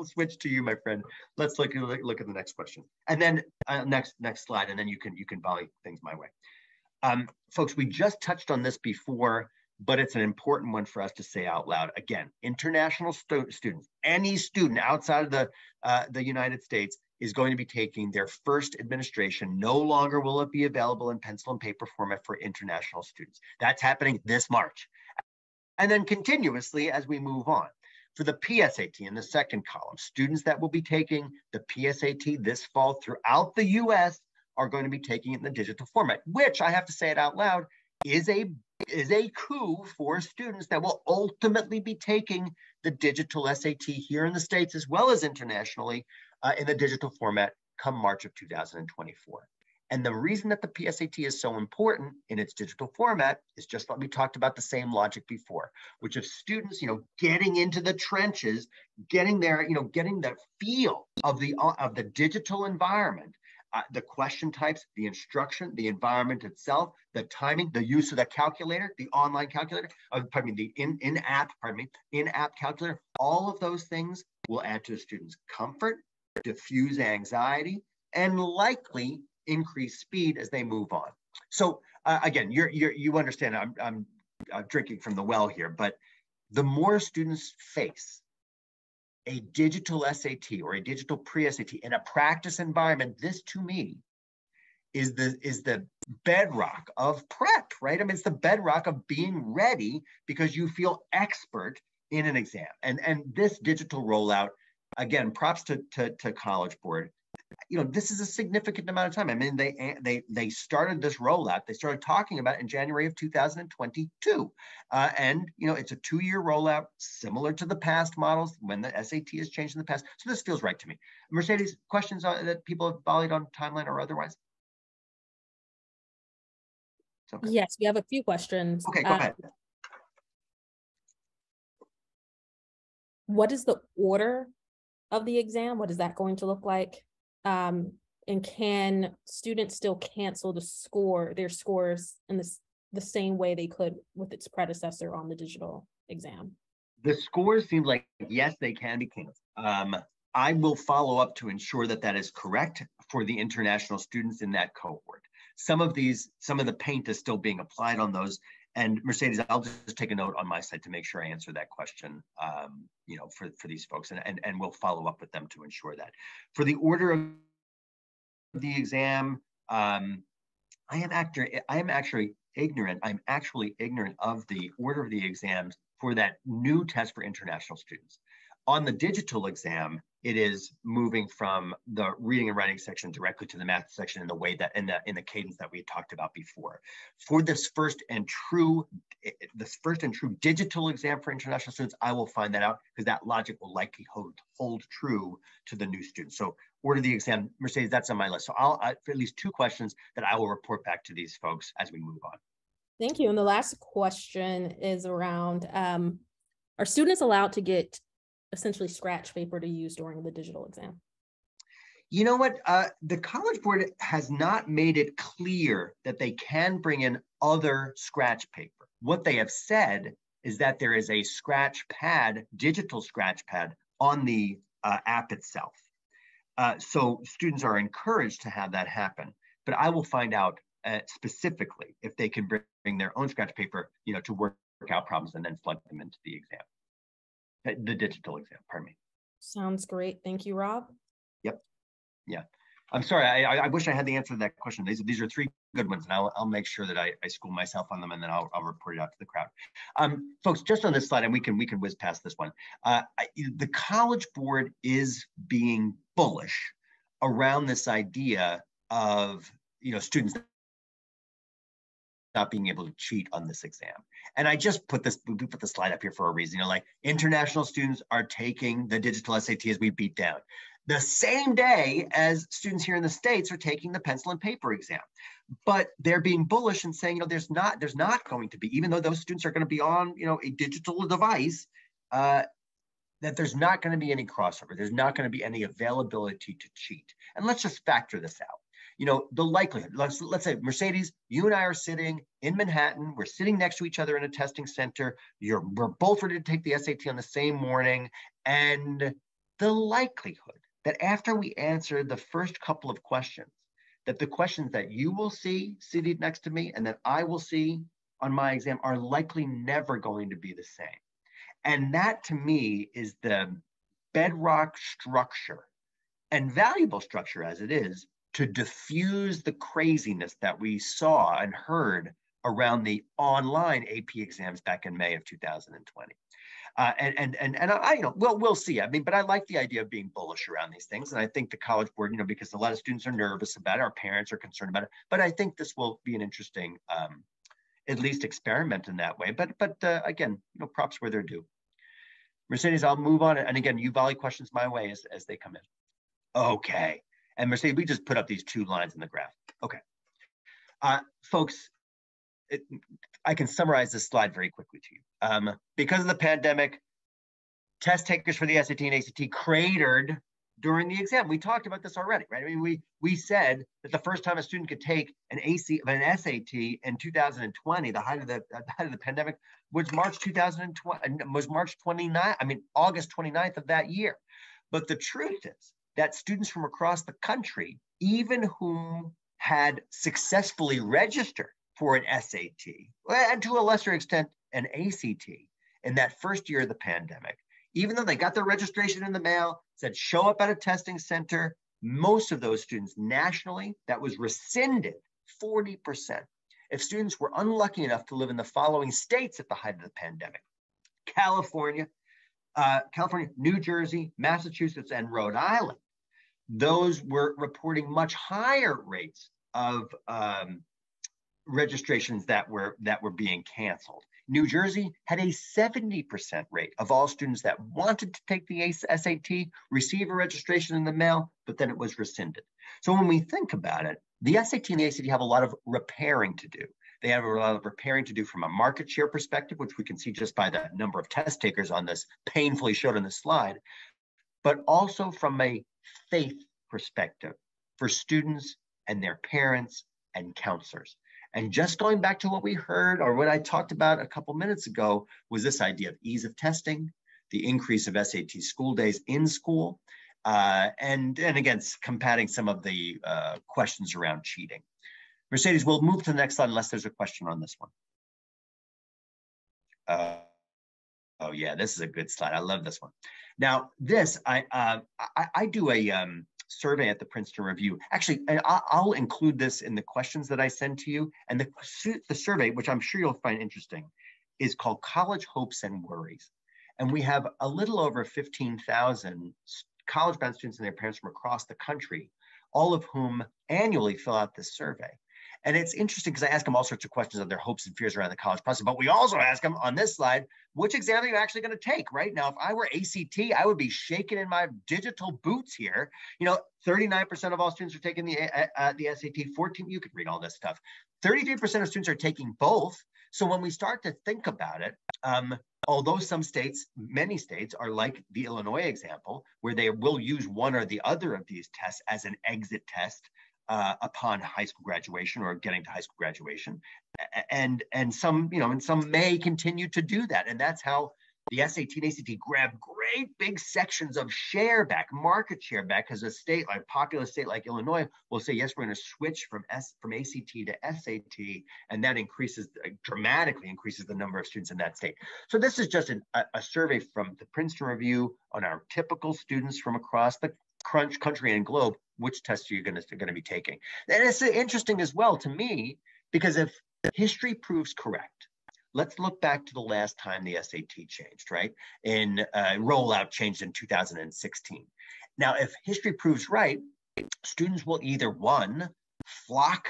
switch to you, my friend. Let's look at the next question, and then next slide, and then you can volley things my way. Folks, we just touched on this before, but it's an important one for us to say out loud. Again, international students, any student outside of the United States is going to be taking their first administration. No longer will it be available in pencil and paper format for international students. That's happening this March. And then continuously as we move on. For the PSAT in the second column, students that will be taking the PSAT this fall throughout the US are going to be taking it in the digital format, which I have to say it out loud, is a coup for students that will ultimately be taking the digital SAT here in the States as well as internationally in the digital format come March of 2024. And the reason that the PSAT is so important in its digital format is just what we talked about, the same logic before, which of students, getting into the trenches, getting there, getting the feel of the digital environment, the question types, the instruction, the environment itself, the timing, the use of the calculator, the online calculator, pardon me, the in-app calculator, all of those things will add to the students' comfort, diffuse anxiety, and likely increase speed as they move on. So again, you understand I'm drinking from the well here, but the more students face a digital SAT or a digital pre-SAT in a practice environment, this to me is the bedrock of prep, right? I mean, it's the bedrock of being ready because you feel expert in an exam. And this digital rollout, again, props to College Board. You know, this is a significant amount of time. I mean, they started this rollout. They started talking about it in January of 2022. And, you know, it's a 2-year rollout, similar to the past models when the SAT has changed in the past. So this feels right to me. Mercedes, questions that people have volleyed on timeline or otherwise? Okay. Yes, we have a few questions. Okay, go ahead. What is the order of the exam? What is that going to look like? And can students still cancel their scores in the same way they could with its predecessor on the digital exam? The scores seem like, yes, they can be canceled. I will follow up to ensure that that is correct for the international students in that cohort. Some of the paint is still being applied on those. And Mercedes, I'll just take a note on my side to make sure I answer that question, you know, for these folks, and we'll follow up with them to ensure that. For the order of the exam, I am actually ignorant. I'm actually ignorant of the order of the exams for that new test for international students. On the digital exam, it is moving from the reading and writing section directly to the math section in the way that in the cadence that we had talked about before. For this first and true digital exam for international students, I will find that out because that logic will likely hold true to the new students. So order the exam, Mercedes, that's on my list. So I'll for at least 2 questions that I will report back to these folks as we move on. Thank you. And the last question is around, are students allowed to get essentially scratch paper to use during the digital exam? You know what? The College Board has not made it clear that they can bring in other scratch paper. What they have said is that there is a scratch pad, digital scratch pad on the app itself. So students are encouraged to have that happen, but I will find out specifically if they can bring their own scratch paper, you know, to work out problems and then plug them into the exam. The digital exam, pardon me. Sounds great. Thank you, Rob. Yep. Yeah. I'm sorry. I wish I had the answer to that question. These are 3 good ones, and I'll make sure that I school myself on them, and then I'll report it out to the crowd. Folks, just on this slide, and we can whiz past this one. The College Board is being bullish around this idea of, you know, students not being able to cheat on this exam. And I just we put the slide up here for a reason. You know, like international students are taking the digital SAT as we beat down the same day as students here in the States are taking the pencil and paper exam. But they're being bullish and saying, you know, there's not going to be, even though those students are going to be on, you know, a digital device, that there's not going to be any crossover. There's not going to be any availability to cheat. And let's just factor this out. You know, the likelihood, let's say, Mercedes, you and I are sitting in Manhattan. We're sitting next to each other in a testing center. We're both ready to take the SAT on the same morning. And the likelihood that after we answer the first couple of questions, that the questions that you will see seated next to me and that I will see on my exam are likely never going to be the same. And that, to me, is the bedrock structure, and valuable structure as it is, to diffuse the craziness that we saw and heard around the online AP exams back in May of 2020. And I, you know, we'll see. I mean, but I like the idea of being bullish around these things. And I think the College Board, you know, because a lot of students are nervous about it, our parents are concerned about it, but I think this will be an interesting, at least experiment in that way. But again, you know, props where they're due. Mercedes, I'll move on. And again, you volley questions my way as they come in. Okay. And Mercedes, we just put up these 2 lines in the graph. Okay. Folks, I can summarize this slide very quickly to you. Because of the pandemic, test takers for the SAT and ACT cratered during the exam. We talked about this already, right? I mean, we said that the first time a student could take an SAT in 2020, the height of the pandemic, was March 2020, was March 29th, I mean, August 29th of that year. But the truth is that students from across the country, even whom had successfully registered for an SAT, and to a lesser extent, an ACT, in that first year of the pandemic, even though they got their registration in the mail, said show up at a testing center, most of those students nationally, that was rescinded 40%. If students were unlucky enough to live in the following states at the height of the pandemic: California, New Jersey, Massachusetts, and Rhode Island, those were reporting much higher rates of registrations that were being canceled. New Jersey had a 70% rate of all students that wanted to take the SAT, receive a registration in the mail, but then it was rescinded. So when we think about it, the SAT and the ACT have a lot of repairing to do. They have a lot of repairing to do from a market share perspective, which we can see just by the number of test takers on this, painfully showed on this slide, but also from a faith perspective for students and their parents and counselors. And just going back to what we heard, or what I talked about a couple minutes ago, was this idea of ease of testing, the increase of SAT school days in school, and again, combating some of the questions around cheating. Mercedes, we'll move to the next slide unless there's a question on this one. Oh yeah, this is a good slide. I love this one. Now, this, I do a survey at the Princeton Review. Actually, I'll include this in the questions that I send to you. And the survey, which I'm sure you'll find interesting, is called College Hopes and Worries. And we have a little over 15,000 college-bound students and their parents from across the country, all of whom annually fill out this survey. And it's interesting because I ask them all sorts of questions of their hopes and fears around the college process, but we also ask them on this slide, which exam are you actually going to take, right? Now, if I were ACT, I would be shaking in my digital boots here. 39% of all students are taking the SAT, 14, you could read all this stuff. 33% of students are taking both. So when we start to think about it, although many states are like the Illinois example, where they will use one or the other of these tests as an exit test upon high school graduation or getting to high school graduation, and some may continue to do that, and that's how the SAT and ACT grab great big sections of share back, market share back, because a populous state like Illinois will say, yes, we're going to switch from ACT to SAT, and that dramatically increases the number of students in that state. So this is just a survey from the Princeton Review on our typical students from across the country and globe. Which tests are you going to be taking? And it's interesting as well to me, because if history proves correct, let's look back to the last time the SAT changed, right? Rollout changed in 2016. Now, if history proves right, students will either, one, flock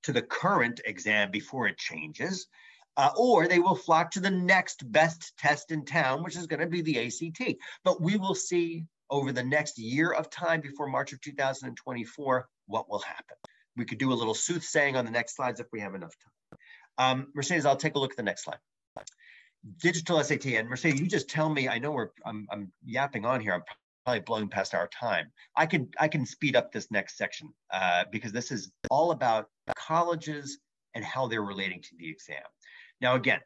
to the current exam before it changes, or they will flock to the next best test in town, which is going to be the ACT. But we will see over the next year of time before March of 2024, what will happen. We could do a little soothsaying on the next slides if we have enough time. Mercedes, I'll take a look at the next slide. Digital SAT, and Mercedes, you just tell me, I know I'm yapping on here, I'm probably blowing past our time. I can speed up this next section because this is all about colleges and how they're relating to the exam. Now, again,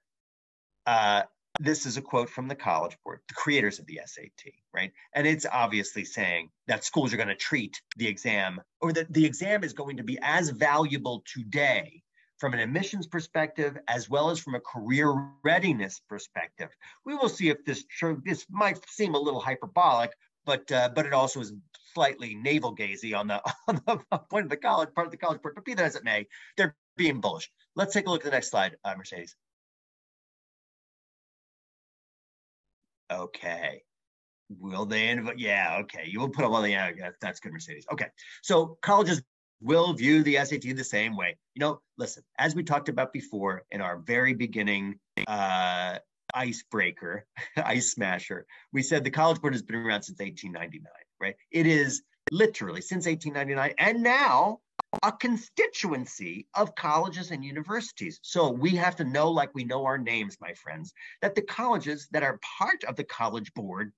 this is a quote from the College Board, the creators of the SAT, right? And it's obviously saying that schools are going to treat the exam, or that the exam is going to be as valuable today from an admissions perspective, as well as from a career readiness perspective. We will see if this might seem a little hyperbolic, but it also is slightly navel-gazy on the point of the college, part of the College Board, but be that as it may, they're being bullish. Let's take a look at the next slide, Mercedes. Okay. Will they? Yeah, okay. You will put up all the, yeah, that's good, Mercedes. Okay. So colleges will view the SAT the same way. Listen, as we talked about before in our very beginning icebreaker, ice smasher, we said the College Board has been around since 1899, right? It is literally since 1899, and now a constituency of colleges and universities. So we have to know, like we know our names, my friends, that the colleges that are part of the College Board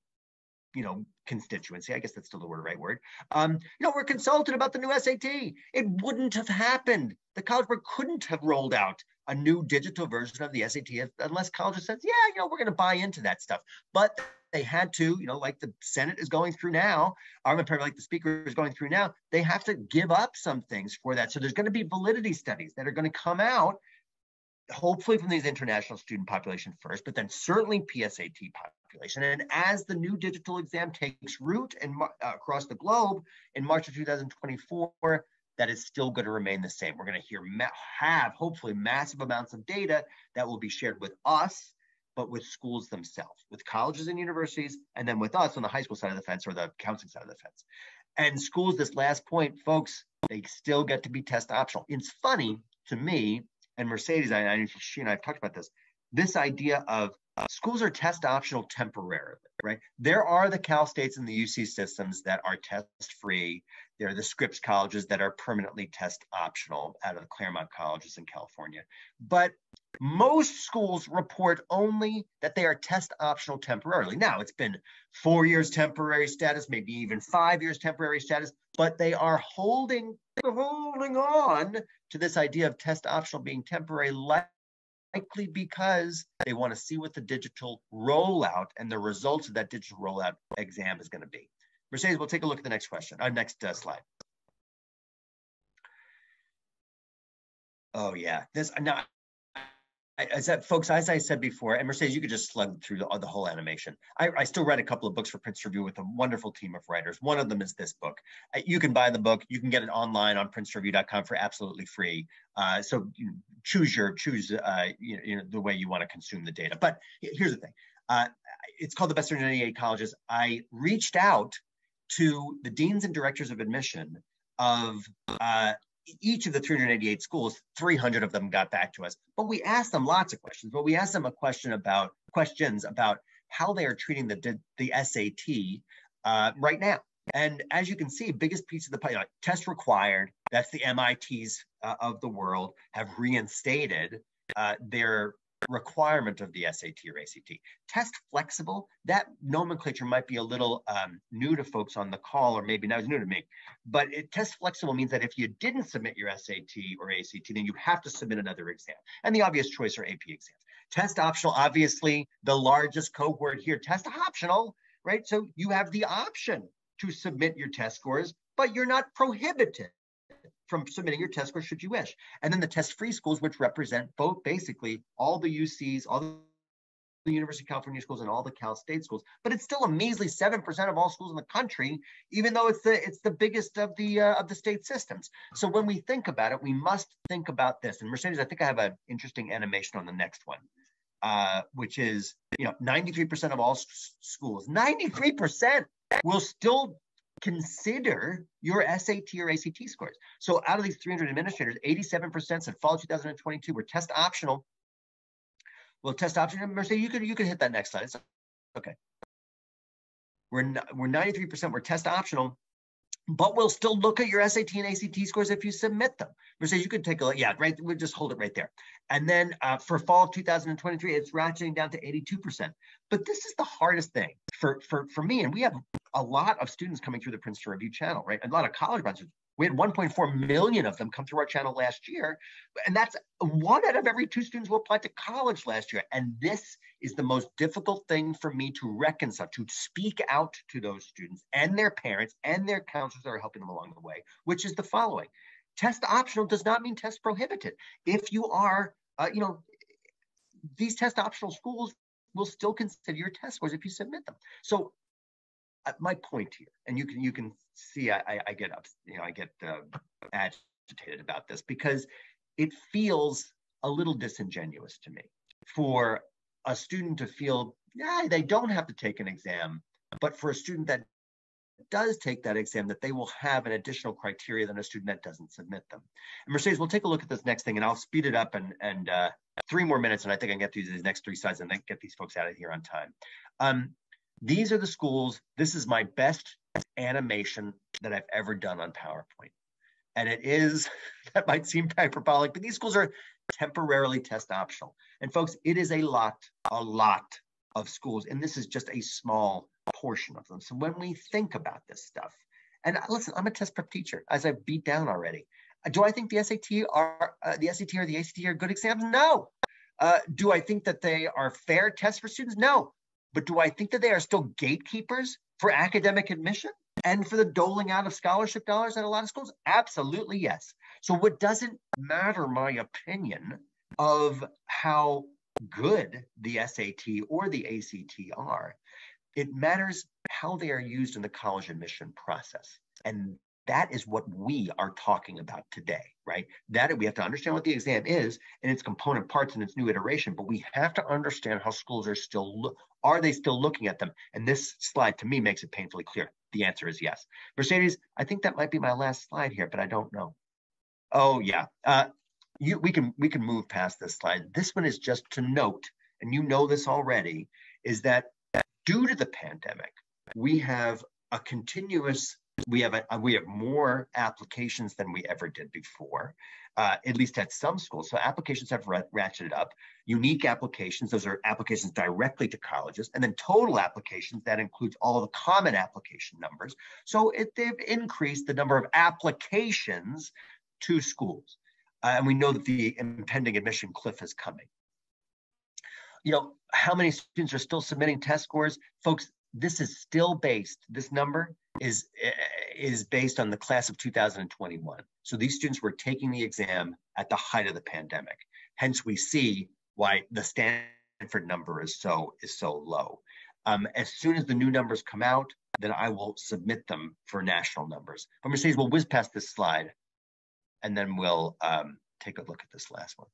constituency, I guess that's still the right word, we're consulted about the new SAT. It wouldn't have happened. The College Board couldn't have rolled out a new digital version of the SAT unless colleges said, yeah, we're going to buy into that stuff. But they had to, like the Senate is going through now, like the Speaker is going through now, they have to give up some things for that. So there's going to be validity studies that are going to come out, hopefully from these international student population first, but then certainly PSAT population. And as the new digital exam takes root across the globe in March of 2024, that is still going to remain the same. We're going to have hopefully massive amounts of data that will be shared with us, but with schools themselves, with colleges and universities, and then with us on the high school side of the fence or the counseling side of the fence. And schools, this last point, folks, they still get to be test optional. It's funny to me, and Mercedes, she and I have talked about this idea of schools are test optional temporarily, right? There are the Cal States and the UC systems that are test free. There are the Scripps colleges that are permanently test optional out of the Claremont colleges in California. But most schools report only that they are test optional temporarily. Now, it's been 4 years temporary status, maybe even 5 years temporary status, but they are holding on to this idea of test optional being temporary, likely because they want to see what the digital rollout and the results of that digital rollout exam is going to be. Mercedes, we'll take a look at the next question, next slide. Oh yeah, folks, as I said before, and Mercedes, you could just slug through the whole animation. I still read a couple of books for Princeton Review with a wonderful team of writers. One of them is this book. You can buy the book. You can get it online on PrincetonReview.com for absolutely free. So choose the way you want to consume the data. But here's the thing. It's called The Best 388 Colleges. I reached out to the deans and directors of admission of each of the 388 schools. 300 of them got back to us, but we asked them lots of questions. But we asked them questions about how they are treating the SAT right now. And as you can see, biggest piece of the pie, test required. That's the MITs of the world have reinstated their requirement of the SAT or ACT. Test flexible, that nomenclature might be a little new to folks on the call, or maybe not as new to me, but test flexible means that if you didn't submit your SAT or ACT, then you have to submit another exam. And the obvious choice are AP exams. Test optional, obviously the largest cohort here, test optional, right? So you have the option to submit your test scores, but you're not prohibited from submitting your test scores should you wish. And then the test-free schools, which represent both basically all the UCs, all the University of California schools, and all the Cal State schools. But it's still a measly 7% of all schools in the country, even though it's the biggest of the state systems. So when we think about it, we must think about this. And Mercedes, I think I have an interesting animation on the next one, which is 93% of all schools, 93% will still consider your SAT or ACT scores. So out of these 300 administrators, 87% said fall 2022 were test optional. Well, test optional, Mercedes, you could hit that next slide. It's okay. We're 93% were test optional, but we'll still look at your SAT and ACT scores if you submit them. Mercedes, you could take a look. Yeah, right. We'll just hold it right there. And then for fall 2023, it's ratcheting down to 82%. But this is the hardest thing for me, and we have a lot of students coming through the Princeton Review channel, right? A lot of college graduates. We had 1.4 million of them come through our channel last year. And that's 1 out of every 2 students who applied to college last year. And this is the most difficult thing for me to reconcile, to speak out to those students and their parents and their counselors that are helping them along the way, which is the following. Test optional does not mean test prohibited. If you are, these test optional schools will still consider your test scores if you submit them. So my point here, and you can see I get up, I get agitated about this because it feels a little disingenuous to me for a student to feel, they don't have to take an exam, but for a student that does take that exam, that they will have an additional criteria than a student that doesn't submit them. And Mercedes, we'll take a look at this next thing, and I'll speed it up and 3 more minutes, and I think I can get through these next 3 slides and then get these folks out of here on time. These are the schools. This is my best animation that I've ever done on PowerPoint. And it is, that might seem hyperbolic, but these schools are temporarily test optional. And folks, it is a lot of schools. And this is just a small portion of them. So when we think about this stuff, and listen, I'm a test prep teacher, as I've beat down already. Do I think the SAT or the ACT are good exams? No. Do I think that they are fair tests for students? No. But do I think that they are still gatekeepers for academic admission and for the doling out of scholarship dollars at a lot of schools? Absolutely, yes. So what doesn't matter, my opinion, of how good the SAT or the ACT are, it matters how they are used in the college admission process. And that is what we are talking about today, right? That we have to understand what the exam is and its component parts and its new iteration, but we have to understand how schools are still looking at them? And this slide to me makes it painfully clear. The answer is yes. Mercedes, I think that might be my last slide here, but I don't know. Oh yeah, we can move past this slide. This one is just to note, and you know this already, is that due to the pandemic, we have more applications than we ever did before, at least at some schools. So applications have ratcheted up. Unique applications, those are applications directly to colleges, and then total applications, that includes all of the common application numbers. So they've increased the number of applications to schools. And we know that the impending admission cliff is coming. How many students are still submitting test scores? Folks, this number is based on the class of 2021. So these students were taking the exam at the height of the pandemic. Hence, we see why the Stanford number is so low. As soon as the new numbers come out, then I will submit them for national numbers. But Mercedes, we'll whiz past this slide, and then we'll take a look at this last one.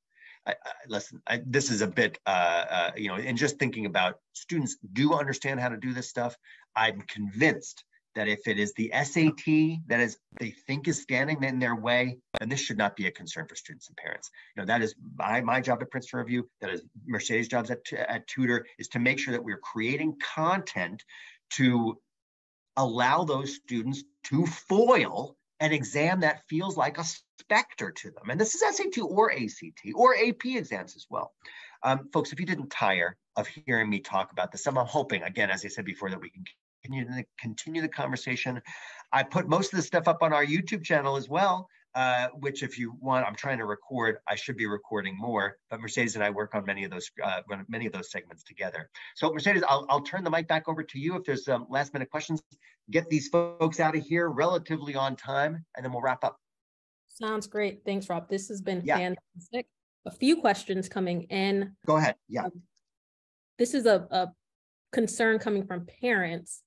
Listen, this is a bit, and just thinking about students do understand how to do this stuff. I'm convinced that if it is the SAT that they think is standing in their way, then this should not be a concern for students and parents. That is my job at Princeton Review. That is Mercedes' jobs at Tutor, is to make sure that we're creating content to allow those students to foil an exam that feels like a specter to them. And this is SAT or ACT or AP exams as well. Folks, if you didn't tire of hearing me talk about this, I'm hoping, again, as I said before, that we can continue the conversation. I put most of this stuff up on our YouTube channel as well, which if you want, I'm trying to record. I should be recording more, but Mercedes and I work on many of those segments together. So Mercedes, I'll turn the mic back over to you. If there's last minute questions, get these folks out of here relatively on time, and then we'll wrap up. Sounds great. Thanks, Rob. This has been fantastic. A few questions coming in. Go ahead. Yeah. This is a concern coming from parents.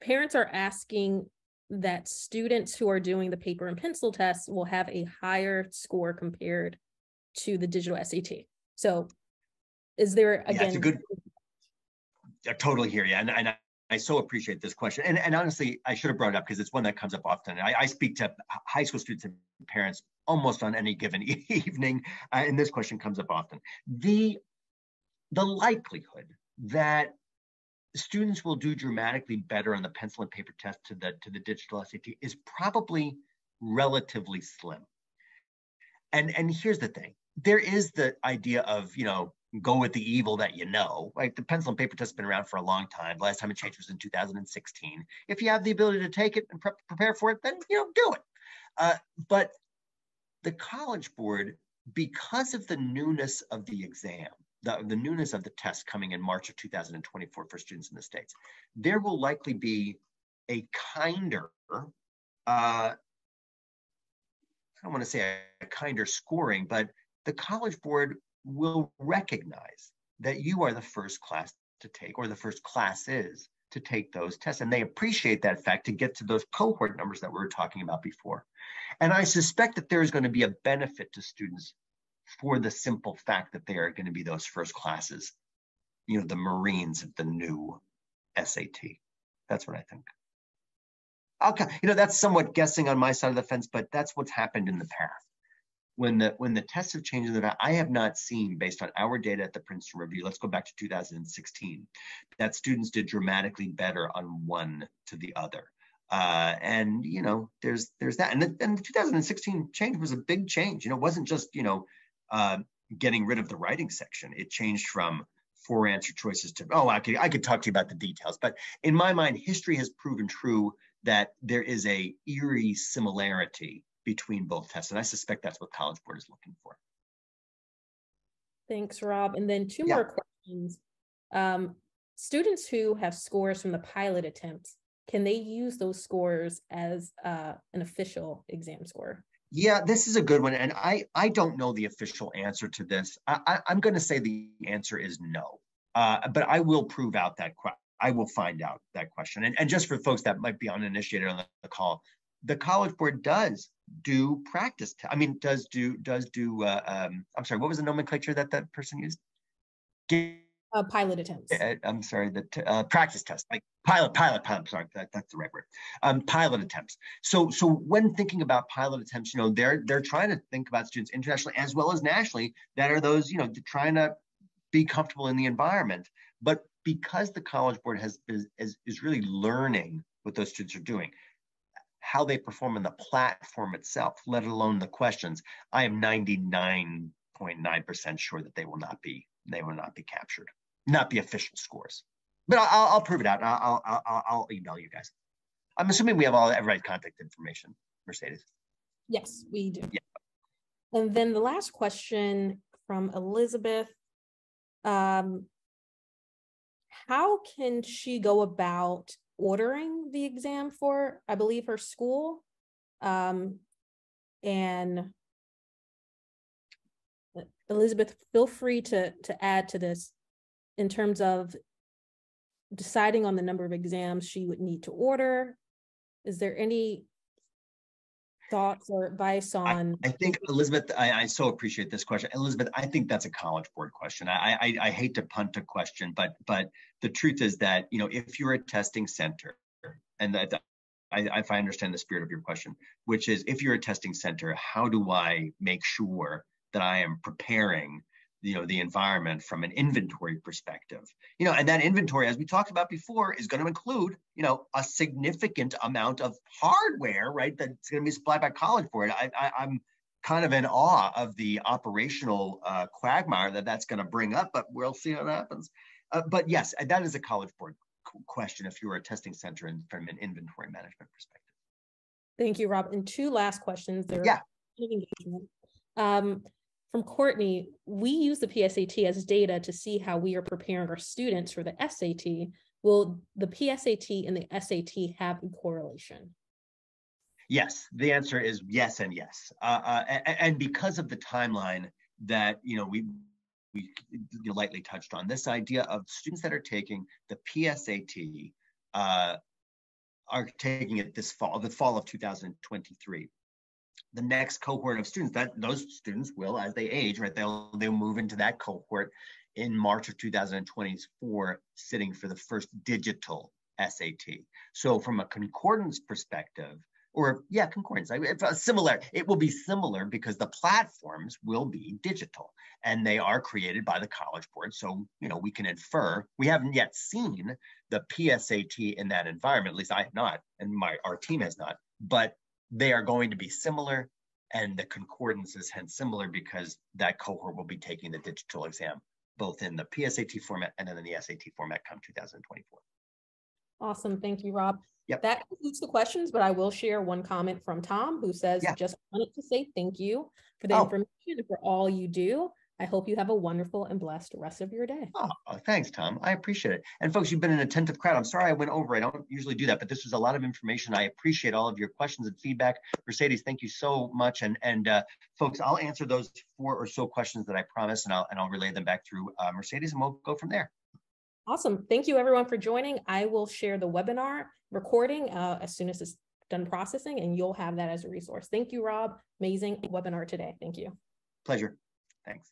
Parents are asking that students who are doing the paper and pencil tests will have a higher score compared to the digital SAT. So is there, again— it's a good— I totally hear you. And I so appreciate this question. And honestly, I should have brought it up because it's one that comes up often. I speak to high school students and parents almost on any given evening, and this question comes up often. The likelihood that students will do dramatically better on the pencil and paper test to the digital SAT is probably relatively slim. And here's the thing. There is the idea of, go with the evil that right? The pencil and paper test has been around for a long time. The last time it changed was in 2016. If you have the ability to take it and prepare for it, then, do it. But the College Board, because of the newness of the exam, the newness of the test coming in March of 2024 for students in the States, there will likely be a kinder, I don't want to say a kinder scoring, but the College Board will recognize that you are the first class to take, or the first classes to take those tests. And they appreciate that fact to get to those cohort numbers that we were talking about before. And I suspect that there's going to be a benefit to students for the simple fact that they are going to be those first classes, the Marines of the new SAT. That's what I think. Okay, that's somewhat guessing on my side of the fence, but that's what's happened in the past. When the tests have changed in the past, I have not seen, based on our data at the Princeton Review, let's go back to 2016, that students did dramatically better on one to the other. And there's that. And the 2016 change was a big change. It wasn't just getting rid of the writing section. It changed from 4 answer choices to, oh, I could talk to you about the details, but in my mind, history has proven true that there is a eerie similarity between both tests. And I suspect that's what College Board is looking for. Thanks, Rob. And then two Yeah. more questions. Students who have scores from the pilot attempts, can they use those scores as an official exam score? Yeah, this is a good one. And I don't know the official answer to this. I'm going to say the answer is no. But I will prove out that question. I will find out that question. And just for folks that might be uninitiated on the call, the College Board does do practice. Does do. I'm sorry, what was the nomenclature that person used? Pilot attempts. I'm sorry, the practice test, like pilot. Sorry, that's the right word. Pilot attempts. So when thinking about pilot attempts, they're trying to think about students internationally as well as nationally that are those, trying to be comfortable in the environment. But because the College Board is really learning what those students are doing, how they perform in the platform itself, let alone the questions, I am 99.9% sure that they will not be captured, not be official scores. But I'll prove it out. I'll email you guys. I'm assuming we have everybody's contact information, Mercedes. Yes, we do. Yeah. And then the last question from Elizabeth. How can she go about ordering the exam for, I believe, her school? And Elizabeth, feel free to add to this in terms of deciding on the number of exams she would need to order. Is there any thoughts or advice on? I think, Elizabeth, I so appreciate this question. Elizabeth, I think that's a College Board question. I hate to punt a question, but the truth is that, if you're a testing center, and that if I understand the spirit of your question, which is, if you're a testing center, how do I make sure that I am preparing the environment from an inventory perspective, and that inventory, as we talked about before, is going to include, a significant amount of hardware, right? That's going to be supplied by College Board. I'm kind of in awe of the operational quagmire that's going to bring up, but we'll see how it happens. But yes, that is a College Board question if you're a testing center and from an inventory management perspective. Thank you, Rob. And two last questions. Yeah. Engagement. From Courtney, we use the PSAT as data to see how we are preparing our students for the SAT. Will the PSAT and the SAT have a correlation? Yes, the answer is yes and yes. And because of the timeline that we lightly touched on, this idea of students that are taking the PSAT are taking it the fall of 2023. The next cohort of students, those students will, as they age, right, they'll move into that cohort in March of 2024, sitting for the first digital SAT. So from a concordance perspective, concordance, it will be similar because the platforms will be digital and they are created by the College Board. So, we can infer, we haven't yet seen the PSAT in that environment, at least I have not, and our team has not, but they are going to be similar, and the concordance is hence similar because that cohort will be taking the digital exam, both in the PSAT format and then in the SAT format come 2024. Awesome. Thank you, Rob. Yep. That concludes the questions, but I will share one comment from Tom who says, just wanted to say thank you for the information and for all you do. I hope you have a wonderful and blessed rest of your day. Oh, thanks, Tom. I appreciate it. And folks, you've been an attentive crowd. I'm sorry I went over. I don't usually do that, but this was a lot of information. I appreciate all of your questions and feedback. Mercedes, thank you so much. And folks, I'll answer those 4 or so questions that I promised, and I'll relay them back through Mercedes, and we'll go from there. Awesome. Thank you, everyone, for joining. I will share the webinar recording as soon as it's done processing, and you'll have that as a resource. Thank you, Rob. Amazing webinar today. Thank you. Pleasure. Thanks.